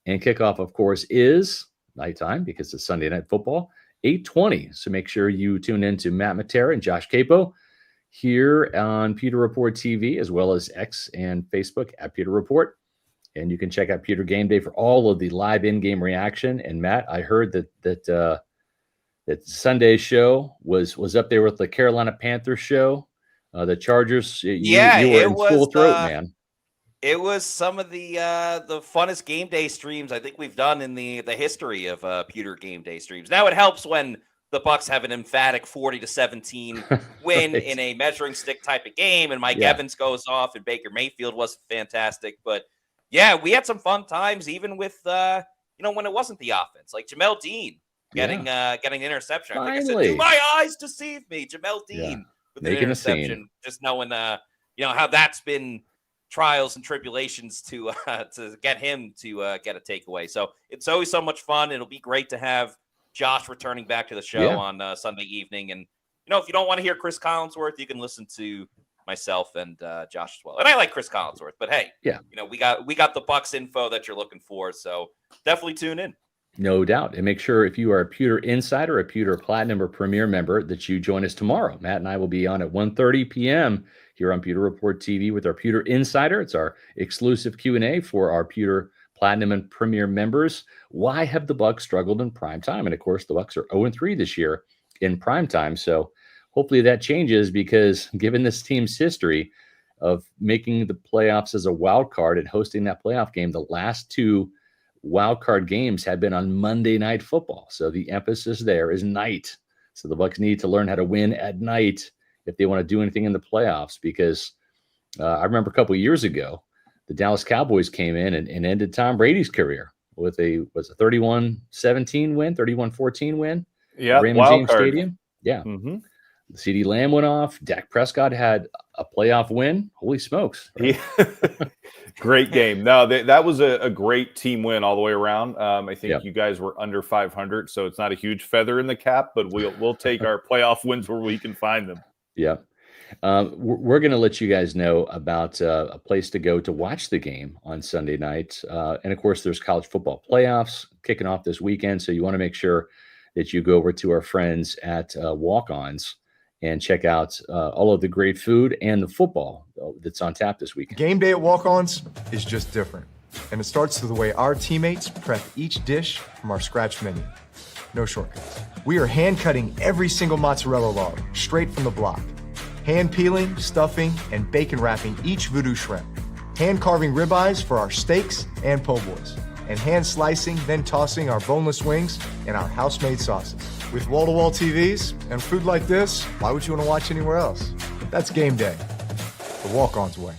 And kickoff, of course, is nighttime because it's Sunday Night Football, 8:20. So make sure you tune in to Matt Matera and Josh Capo here on Pewter Report TV, as well as X and Facebook at Pewter Report. And you can check out Pewter Game Day for all of the live in-game reaction. And Matt, I heard that Sunday's show was up there with the Carolina Panthers show. The Chargers, you were in full throat, man. It was some of the funnest game day streams I think we've done in the history of Pewter Game Day streams. Now it helps when the Bucs have an emphatic 40-17 win in a measuring stick type of game, and Mike Evans goes off, and Baker Mayfield was fantastic. But yeah, we had some fun times, even with when it wasn't the offense, like Jamel Dean getting an interception. I think I said, "Do my eyes deceive me?" Jamel Dean with an interception, just knowing how that's been trials and tribulations to get him to get a takeaway. So it's always so much fun. It'll be great to have Josh returning back to the show on Sunday evening. And, if you don't want to hear Chris Collinsworth, you can listen to myself and Josh as well. And I like Chris Collinsworth, but hey, we got the Bucs info that you're looking for. So definitely tune in. No doubt. And make sure if you are a Pewter Insider, a Pewter Platinum or Premier member, that you join us tomorrow. Matt and I will be on at 1:30 p.m. here on Pewter Report TV with our Pewter Insider. It's our exclusive Q&A for our Pewter Platinum and Premier members. Why have the Bucs struggled in prime time? And of course, the Bucs are 0-3 this year in prime time. So hopefully that changes, because given this team's history of making the playoffs as a wild card and hosting that playoff game, the last two wild card games have been on Monday Night Football. So the emphasis there is night. So the Bucs need to learn how to win at night if they want to do anything in the playoffs, because I remember a couple of years ago, the Dallas Cowboys came in and ended Tom Brady's career with a 31-17 win, 31-14 win. Yeah, Raymond wild James card. Stadium. Yeah. Mm-hmm. CeeDee Lamb went off. Dak Prescott had a playoff win. Holy smokes. Right? Great game. No, that was a great team win all the way around. I think Yeah. you guys were under 500, so it's not a huge feather in the cap, but we'll take our playoff wins where we can find them. Yeah. We're going to let you guys know about a place to go to watch the game on Sunday night. And of course, there's college football playoffs kicking off this weekend. So you want to make sure that you go over to our friends at Walk-Ons and check out all of the great food and the football that's on tap this weekend. Game day at Walk-Ons is just different. And it starts with the way our teammates prep each dish from our scratch menu. No shortcuts. We are hand cutting every single mozzarella log straight from the block. Hand peeling, stuffing, and bacon wrapping each voodoo shrimp. Hand carving ribeyes for our steaks and po' boys. And hand slicing, then tossing our boneless wings and our house-made sauces. With wall-to-wall TVs and food like this, why would you want to watch anywhere else? That's game day. The Walk-Ons way.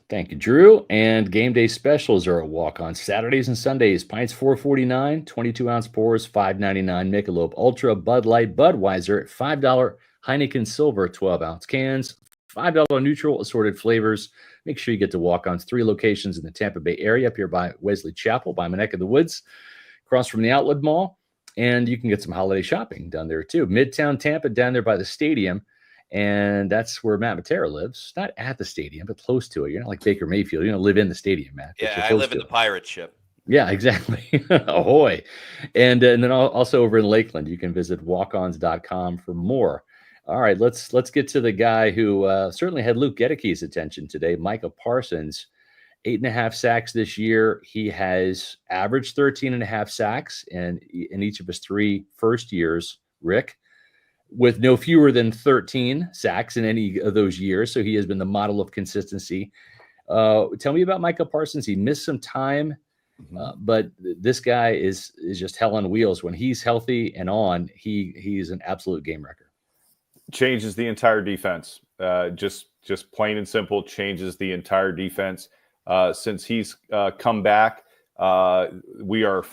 Thank you, Drew. And game day specials are at Walk-On Saturdays and Sundays. Pints $4.49, 22-ounce pours $5.99. Michelob Ultra, Bud Light, Budweiser at $5. Heineken Silver 12-ounce cans, $5 neutral assorted flavors. Make sure you get to Walk-On's 3 locations in the Tampa Bay area, up here by Wesley Chapel, by my neck of the woods, across from the Outlet Mall. And you can get some holiday shopping down there too. Midtown Tampa, down there by the stadium. And that's where Matt Matera lives. Not at the stadium, but close to it. You're not like Baker Mayfield. You don't live in the stadium, Matt. Yeah, I live in the pirate ship. Yeah, exactly. Ahoy. And then also over in Lakeland, you can visit walkons.com for more. All right, let's get to the guy who certainly had Luke Gedicke's attention today, Micah Parsons. 8.5 sacks this year. He has averaged 13.5 sacks in each of his 3 first years, Rick, with no fewer than 13 sacks in any of those years. So he has been the model of consistency. Tell me about Micah Parsons. He missed some time, but this guy is just hell on wheels. When he's healthy and on, he's an absolute game wrecker. Changes the entire defense. Just plain and simple, changes the entire defense. Since he's come back, we are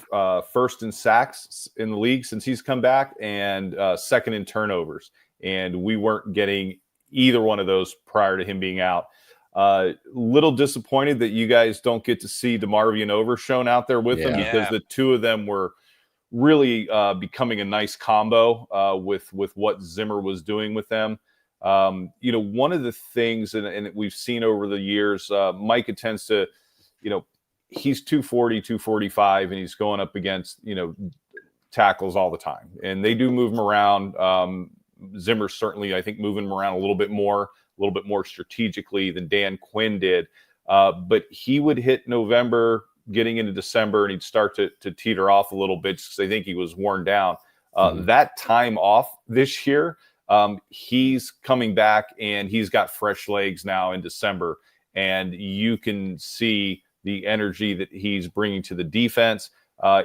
first in sacks in the league since he's come back, and second in turnovers. And we weren't getting either one of those prior to him being out. Little disappointed that you guys don't get to see DeMarvion Over shown out there with him, because the two of them were really becoming a nice combo with what Zimmer was doing with them. One of the things, and we've seen over the years, Micah tends to, he's 240, 245, and he's going up against, tackles all the time. And they do move him around. Zimmer certainly, I think, moving him around a little bit more strategically than Dan Quinn did. But he would hit November, getting into December, and he'd start to teeter off a little bit because I think he was worn down. That time off this year, he's coming back and he's got fresh legs now in December, and you can see the energy that he's bringing to the defense,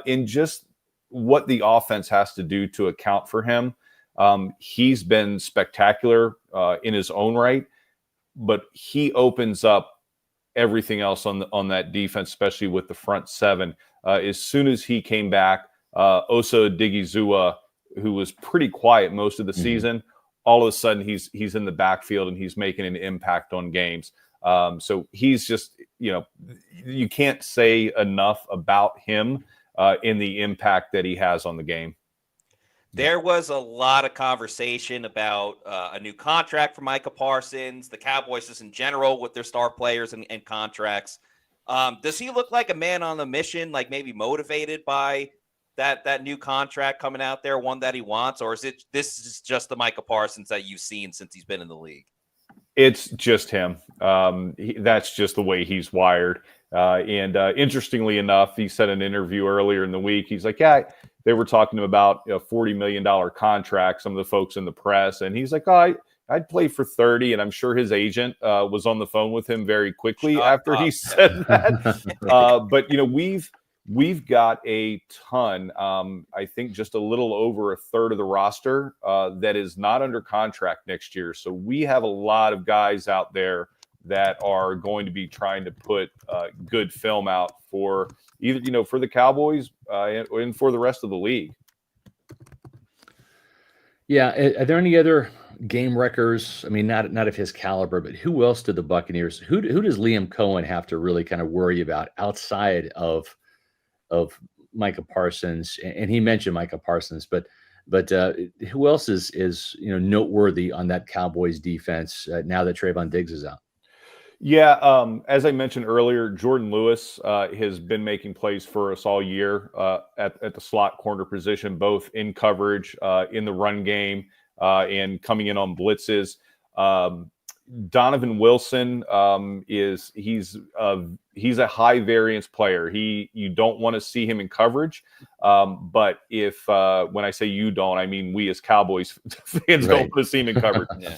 in just what the offense has to do to account for him. He's been spectacular in his own right, but he opens up everything else on that defense, especially with the front seven. As soon as he came back, Osa Odighizuwa, who was pretty quiet most of the season, all of a sudden he's in the backfield and he's making an impact on games. So he's just, you can't say enough about him in the impact that he has on the game. There was a lot of conversation about a new contract for Micah Parsons, the Cowboys just in general with their star players and contracts. Does he look like a man on a mission, like maybe motivated by that new contract coming out there, one that he wants? Or is this is just the Micah Parsons that you've seen since he's been in the league? It's just him. That's just the way he's wired. And interestingly enough, he said in an interview earlier in the week, he's like, they were talking about a $40 million contract, some of the folks in the press. And he's like, I'd play for 30. And I'm sure his agent was on the phone with him very quickly after he said that. But, we've got a ton, I think just a little over a third of the roster that is not under contract next year. So we have a lot of guys out there that are going to be trying to put good film out for either, for the Cowboys and for the rest of the league. Yeah. Are there any other game wreckers? I mean, not of his caliber, but who else did the Buccaneers? Who does Liam Cohen have to really kind of worry about outside of Micah Parsons? And he mentioned Micah Parsons, but who else is noteworthy on that Cowboys defense now that Trayvon Diggs is out? Yeah, as I mentioned earlier, Jordan Lewis has been making plays for us all year at the slot corner position, both in coverage, in the run game, and coming in on blitzes. Donovan Wilson he's a high variance player. You don't want to see him in coverage, but if when I say you don't, I mean we as Cowboys fans don't want to see him in coverage. Yeah.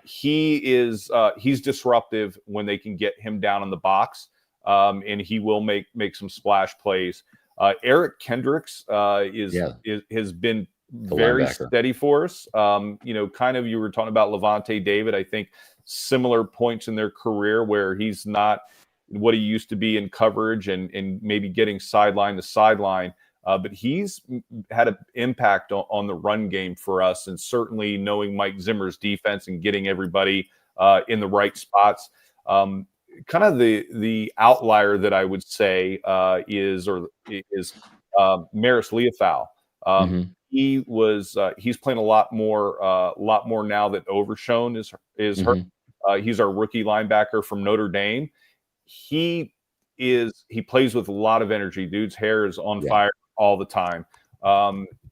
He's disruptive when they can get him down in the box, and he will make some splash plays. Eric Kendricks has been very steady for us. Kind of you were talking about Levante David. I think similar points in their career where he's not what he used to be in coverage and maybe getting sideline to sideline. But he's had an impact on the run game for us, and certainly knowing Mike Zimmer's defense and getting everybody in the right spots. Kind of the outlier that I would say is Maris Leofau. He's playing a lot more now that Overshone is hurt. He's our rookie linebacker from Notre Dame. He plays with a lot of energy. Dude's hair is on fire all the time.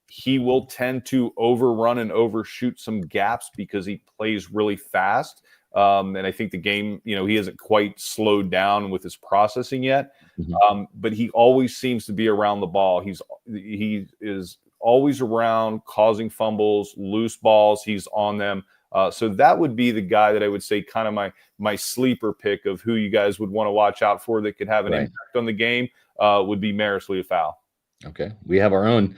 He will tend to overrun and overshoot some gaps because he plays really fast. And I think the game, he hasn't quite slowed down with his processing yet. But he always seems to be around the ball. He is always around, causing fumbles, loose balls. He's on them. So that would be the guy that I would say kind of my sleeper pick of who you guys would want to watch out for that could have an impact on the game would be Maris Leofau. Okay. We have our own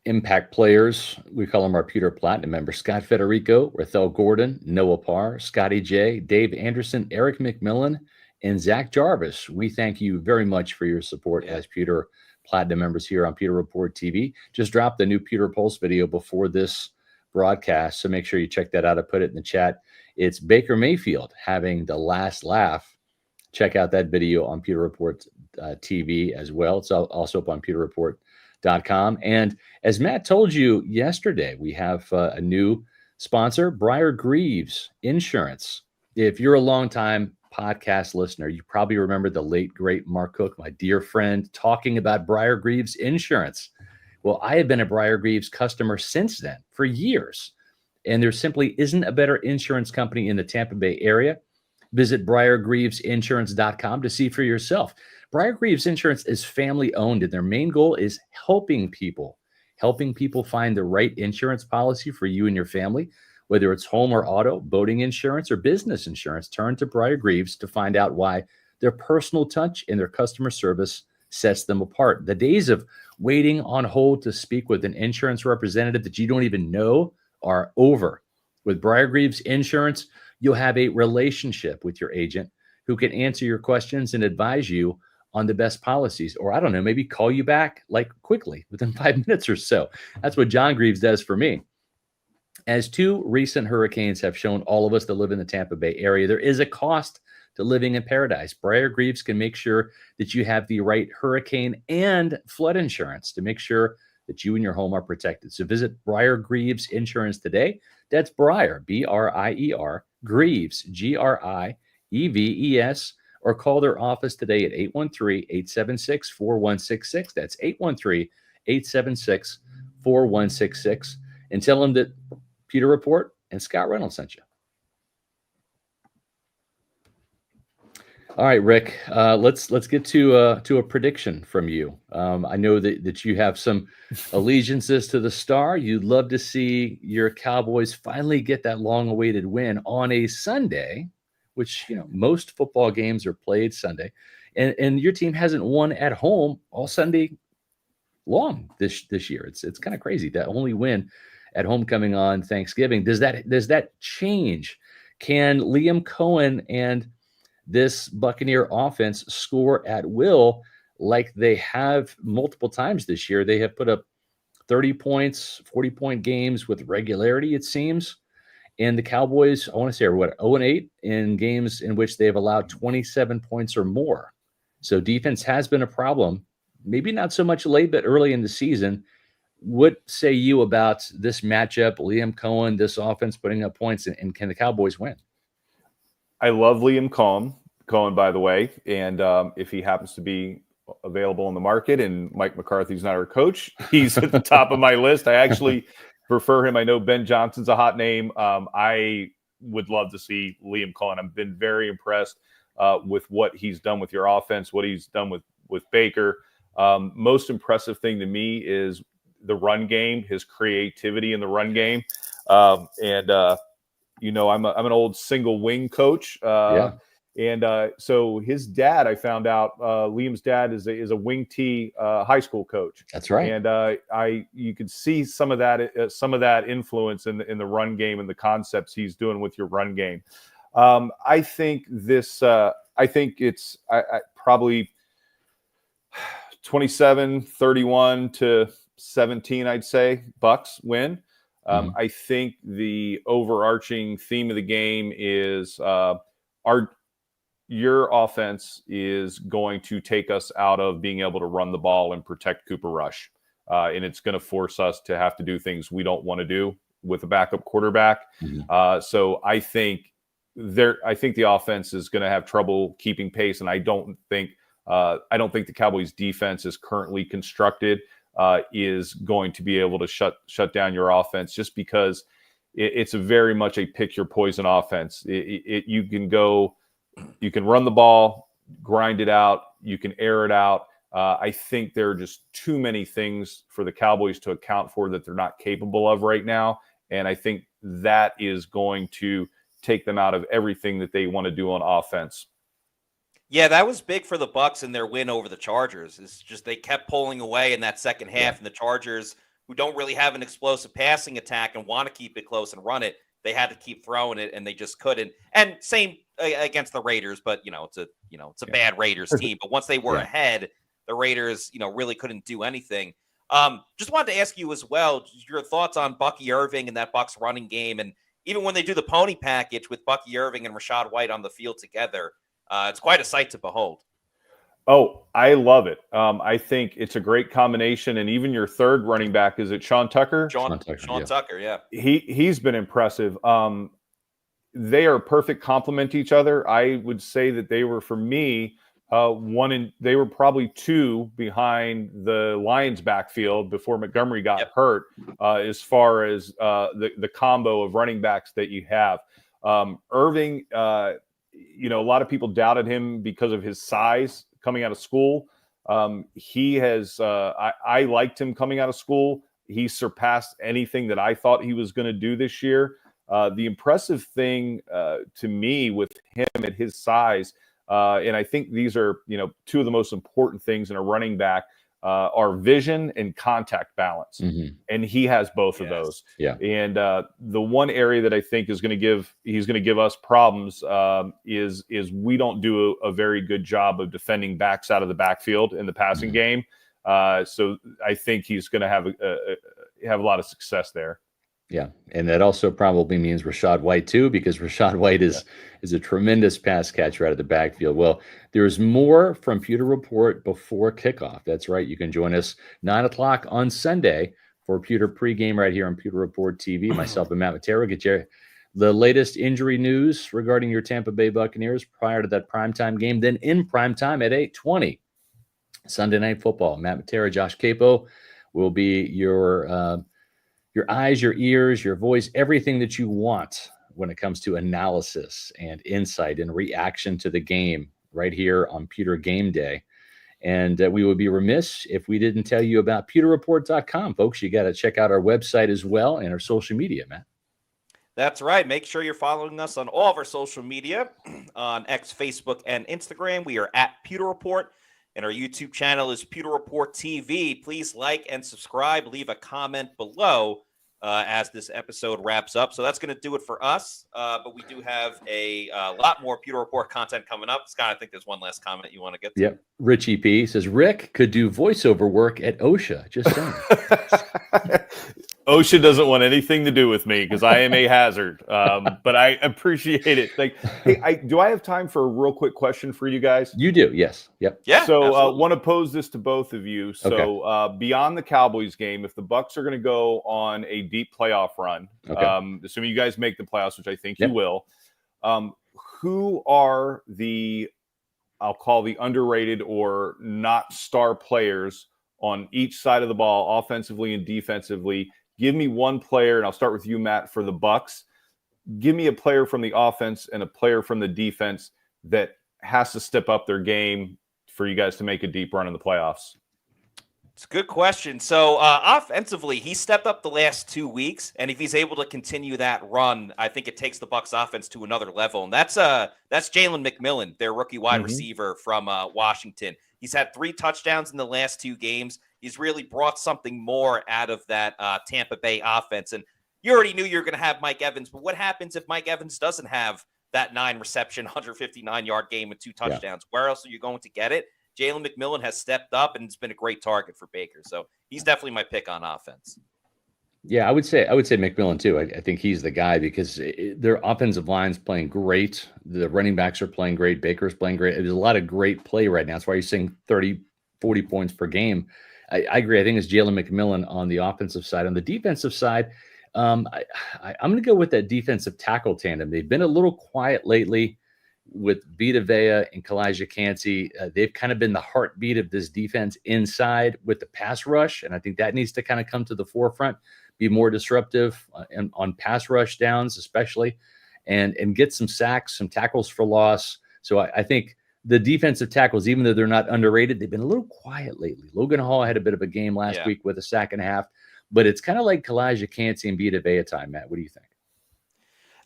impact players. We call them our Pewter Platinum members: Scott Federico, Rathel Gordon, Noah Parr, Scotty J, Dave Anderson, Eric McMillan, and Zach Jarvis. We thank you very much for your support as Pewter Platinum members here on Pewter Report TV. Just dropped the new Pewter Pulse video before this broadcast, so make sure you check that out. I put it in the chat. It's Baker Mayfield having the last laugh. Check out that video on Pewter Report TV as well. It's also up on pewterreport.com. And as Matt told you yesterday, we have a new sponsor, Briar Greaves Insurance. If you're a longtime podcast listener, you probably remember the late, great Mark Cook, my dear friend, talking about Briar Greaves Insurance. Well, I have been a Briar Greaves customer since then for years, and there simply isn't a better insurance company in the Tampa Bay area. Visit briargreavesinsurance.com to see for yourself. Briar Greaves Insurance is family owned, and their main goal is helping people find the right insurance policy for you and your family. Whether it's home or auto, boating insurance, or business insurance, turn to Briar Greaves to find out why their personal touch and their customer service sets them apart. The days of waiting on hold to speak with an insurance representative that you don't even know are over. With Briar Greaves Insurance, you'll have a relationship with your agent who can answer your questions and advise you on the best policies, or I don't know, maybe call you back like quickly within 5 minutes or so. That's what John Greaves does for me. As 2 recent hurricanes have shown all of us that live in the Tampa Bay area, there is a cost to living in paradise. Briar Greaves can make sure that you have the right hurricane and flood insurance to make sure that you and your home are protected. So visit Briar Greaves Insurance today. That's Briar, B-R-I-E-R, Greaves, G-R-I-E-V-E-S, or call their office today at 813-876-4166. That's 813-876-4166. And tell them that Pewter Report and Scott Reynolds sent you. All right, Rick, let's get to a prediction from you. I know that you have some allegiances to the Star. You'd love to see your Cowboys finally get that long-awaited win on a Sunday, which, most football games are played Sunday, and your team hasn't won at home all Sunday long this year. It's kind of crazy to only win at homecoming on Thanksgiving. Does that change? Can Liam Cohen and this Buccaneer offense score at will like they have multiple times this year? They have put up 30 points, 40-point games with regularity, it seems. And the Cowboys, I want to say, are what, 0-8 in games in which they have allowed 27 points or more. So defense has been a problem. Maybe not so much late, but early in the season. What say you about this matchup, Liam Cohen, this offense putting up points, and can the Cowboys win? I love Liam Cohen, by the way. And if he happens to be available in the market and Mike McCarthy's not our coach, he's at the top of my list. I actually prefer him. I know Ben Johnson's a hot name. I would love to see Liam Cohen. I've been very impressed with what he's done with your offense, what he's done with Baker. Most impressive thing to me is the run game, his creativity in the run game. I'm an old single wing coach. And so his dad, I found out, Liam's dad is a wing T high school coach. That's right. And you could see some of that influence in the run game and the concepts he's doing with your run game. I think it's probably 27-31 17, I'd say Bucs win. I think the overarching theme of the game is your offense is going to take us out of being able to run the ball and protect Cooper Rush. And it's going to force us to have to do things we don't want to do with a backup quarterback. So I think the offense is going to have trouble keeping pace. And I don't think the Cowboys defense is currently constructed is going to be able to shut down your offense, just because it's a very much a pick your poison offense. You can run the ball, grind it out, you can air it out. I think there are just too many things for the Cowboys to account for that they're not capable of right now. And I think that is going to take them out of everything that they want to do on offense. Yeah, that was big for the Bucs in their win over the Chargers. It's just they kept pulling away in that second half, and the Chargers, who don't really have an explosive passing attack and want to keep it close and run it, they had to keep throwing it, and they just couldn't. And same against the Raiders, but it's a bad Raiders team. But once they were ahead, the Raiders really couldn't do anything. Just wanted to ask you as well your thoughts on Bucky Irving and that Bucs running game, and even when they do the pony package with Bucky Irving and Rachaad White on the field together. It's quite a sight to behold. Oh, I love it. I think it's a great combination. And even your third running back, is it Sean Tucker? Sean Tucker, yeah. He's been impressive. They are a perfect complement to each other. I would say that they were, for me, they were probably two behind the Lions backfield before Montgomery got hurt, as far as the combo of running backs that you have. Irving, a lot of people doubted him because of his size coming out of school. He has, I liked him coming out of school. He surpassed anything that I thought he was going to do this year. The impressive thing to me with him at his size, and I think these are, two of the most important things in a running back, are vision and contact balance. And he has both of those. Yeah. And the one area that I think he's going to give us problems is we don't do a very good job of defending backs out of the backfield in the passing game. So I think he's going to have a lot of success there. Yeah, and that also probably means Rachaad White too, because Rachaad White is a tremendous pass catcher out of the backfield. Well, there's more from Pewter Report before kickoff. That's right. You can join us 9:00 on Sunday for Pewter pregame right here on Pewter Report TV. Myself and Matt Matera get you the latest injury news regarding your Tampa Bay Buccaneers prior to that primetime game. Then in primetime at 8:20, Sunday Night Football. Matt Matera, Josh Capo will be your eyes, your ears, your voice, everything that you want when it comes to analysis and insight and reaction to the game right here on Pewter Game Day. And we would be remiss if we didn't tell you about pewterreport.com, folks. You got to check out our website as well and our social media, Matt. That's right. Make sure you're following us on all of our social media on X, Facebook, and Instagram. We are at Pewter Report, and our YouTube channel is Pewter Report TV. Please like and subscribe. Leave a comment below. as this episode wraps up. So that's going to do it for us. But we do have a lot more Pewter Report content coming up. Scott, I think there's one last comment you want to get to. Yep. Richie P says Rick could do voiceover work at OSHA. Just saying. OSHA doesn't want anything to do with me because I am a hazard. But I appreciate it. Like, hey, do I have time for a real quick question for you guys? You do, yes. Yep. Yeah. So want to pose this to both of you. So beyond the Cowboys game, if the Bucs are going to go on a deep playoff run, assuming you guys make the playoffs, which I think you will, who are I'll call the underrated or not star players on each side of the ball, offensively and defensively? Give me one player, and I'll start with you, Matt, for the Bucs. Give me a player from the offense and a player from the defense that has to step up their game for you guys to make a deep run in the playoffs. It's a good question. So offensively, he stepped up the last 2 weeks, and if he's able to continue that run, I think it takes the Bucs offense to another level. And that's Jalen McMillan, their rookie wide receiver from Washington. He's had 3 touchdowns in the last 2 games. He's really brought something more out of that Tampa Bay offense. And you already knew you were going to have Mike Evans, but what happens if Mike Evans doesn't have that 9-reception, 159-yard game with 2 touchdowns? Where else are you going to get it? Jalen McMillan has stepped up and it's been a great target for Baker. So he's definitely my pick on offense. Yeah, I would say McMillan too. I think he's the guy because their offensive line's playing great. The running backs are playing great. Baker's playing great. There's a lot of great play right now. That's why you're seeing 30, 40 points per game. I agree. I think it's Jalen McMillan on the offensive side. On the defensive side, I'm going to go with that defensive tackle tandem. They've been a little quiet lately with Vita Vea and Kalijah Kancey. They've kind of been the heartbeat of this defense inside with the pass rush, and I think that needs to kind of come to the forefront, be more disruptive on pass rush downs especially, and get some sacks, some tackles for loss. So I think the defensive tackles, even though they're not underrated, they've been a little quiet lately. Logan Hall had a bit of a game last week with a sack and a half, but it's kind of like Kalijah Kancey and Vita Vea time, Matt. What do you think?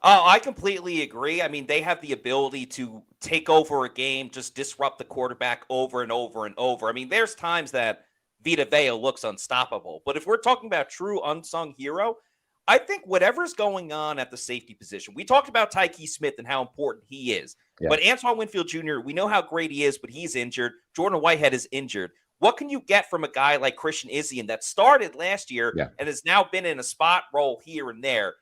Oh, I completely agree. I mean, they have the ability to take over a game, just disrupt the quarterback over and over and over. I mean, there's times that Vita Vea looks unstoppable. But if we're talking about true unsung hero, I think whatever's going on at the safety position, we talked about Tyke Smith and how important he is. Yeah. But Antoine Winfield Jr., we know how great he is, but he's injured. Jordan Whitehead is injured. What can you get from a guy like Christian Izien that started last year and has now been in a spot role here and there?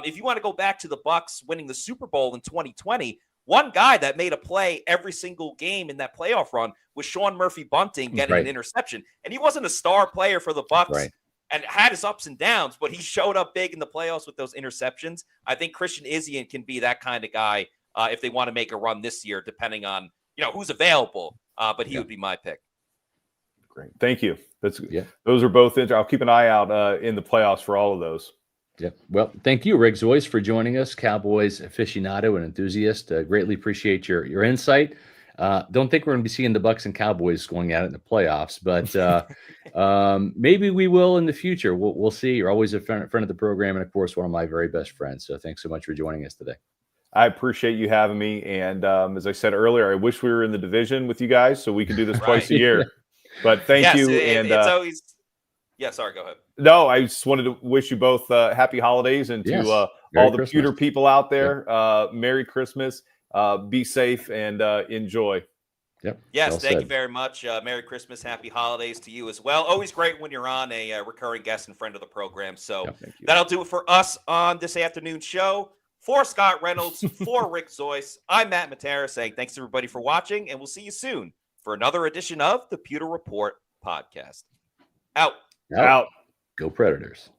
If you want to go back to the Bucs winning the Super Bowl in 2020, one guy that made a play every single game in that playoff run was Sean Murphy-Bunting getting an interception. And he wasn't a star player for the Bucs and had his ups and downs, but he showed up big in the playoffs with those interceptions. I think Christian Izien can be that kind of guy if they want to make a run this year, depending on who's available. But he would be my pick. Great. Thank you. Those are both I'll keep an eye out in the playoffs for all of those. Yeah. Well, thank you, Rick Zois, for joining us, Cowboys aficionado and enthusiast. Greatly appreciate your insight. Don't think we're going to be seeing the Bucs and Cowboys going at it in the playoffs, but maybe we will in the future. We'll see. You're always a friend of the program, and of course, one of my very best friends. So thanks so much for joining us today. I appreciate you having me. And as I said earlier, I wish we were in the division with you guys so we could do this twice a year. But thank you. And it's always. Yeah, sorry, go ahead. No, I just wanted to wish you both happy holidays, and to all the Pewter people out there, Merry Christmas. Be safe and enjoy. Yep. Yes, thank you very much. Merry Christmas, happy holidays to you as well. Always great when you're on a recurring guest and friend of the program. So that'll do it for us on this afternoon show. For Scott Reynolds, for Rick Zois, I'm Matt Matera saying thanks everybody for watching, and we'll see you soon for another edition of the Pewter Report podcast. Out. Go Predators.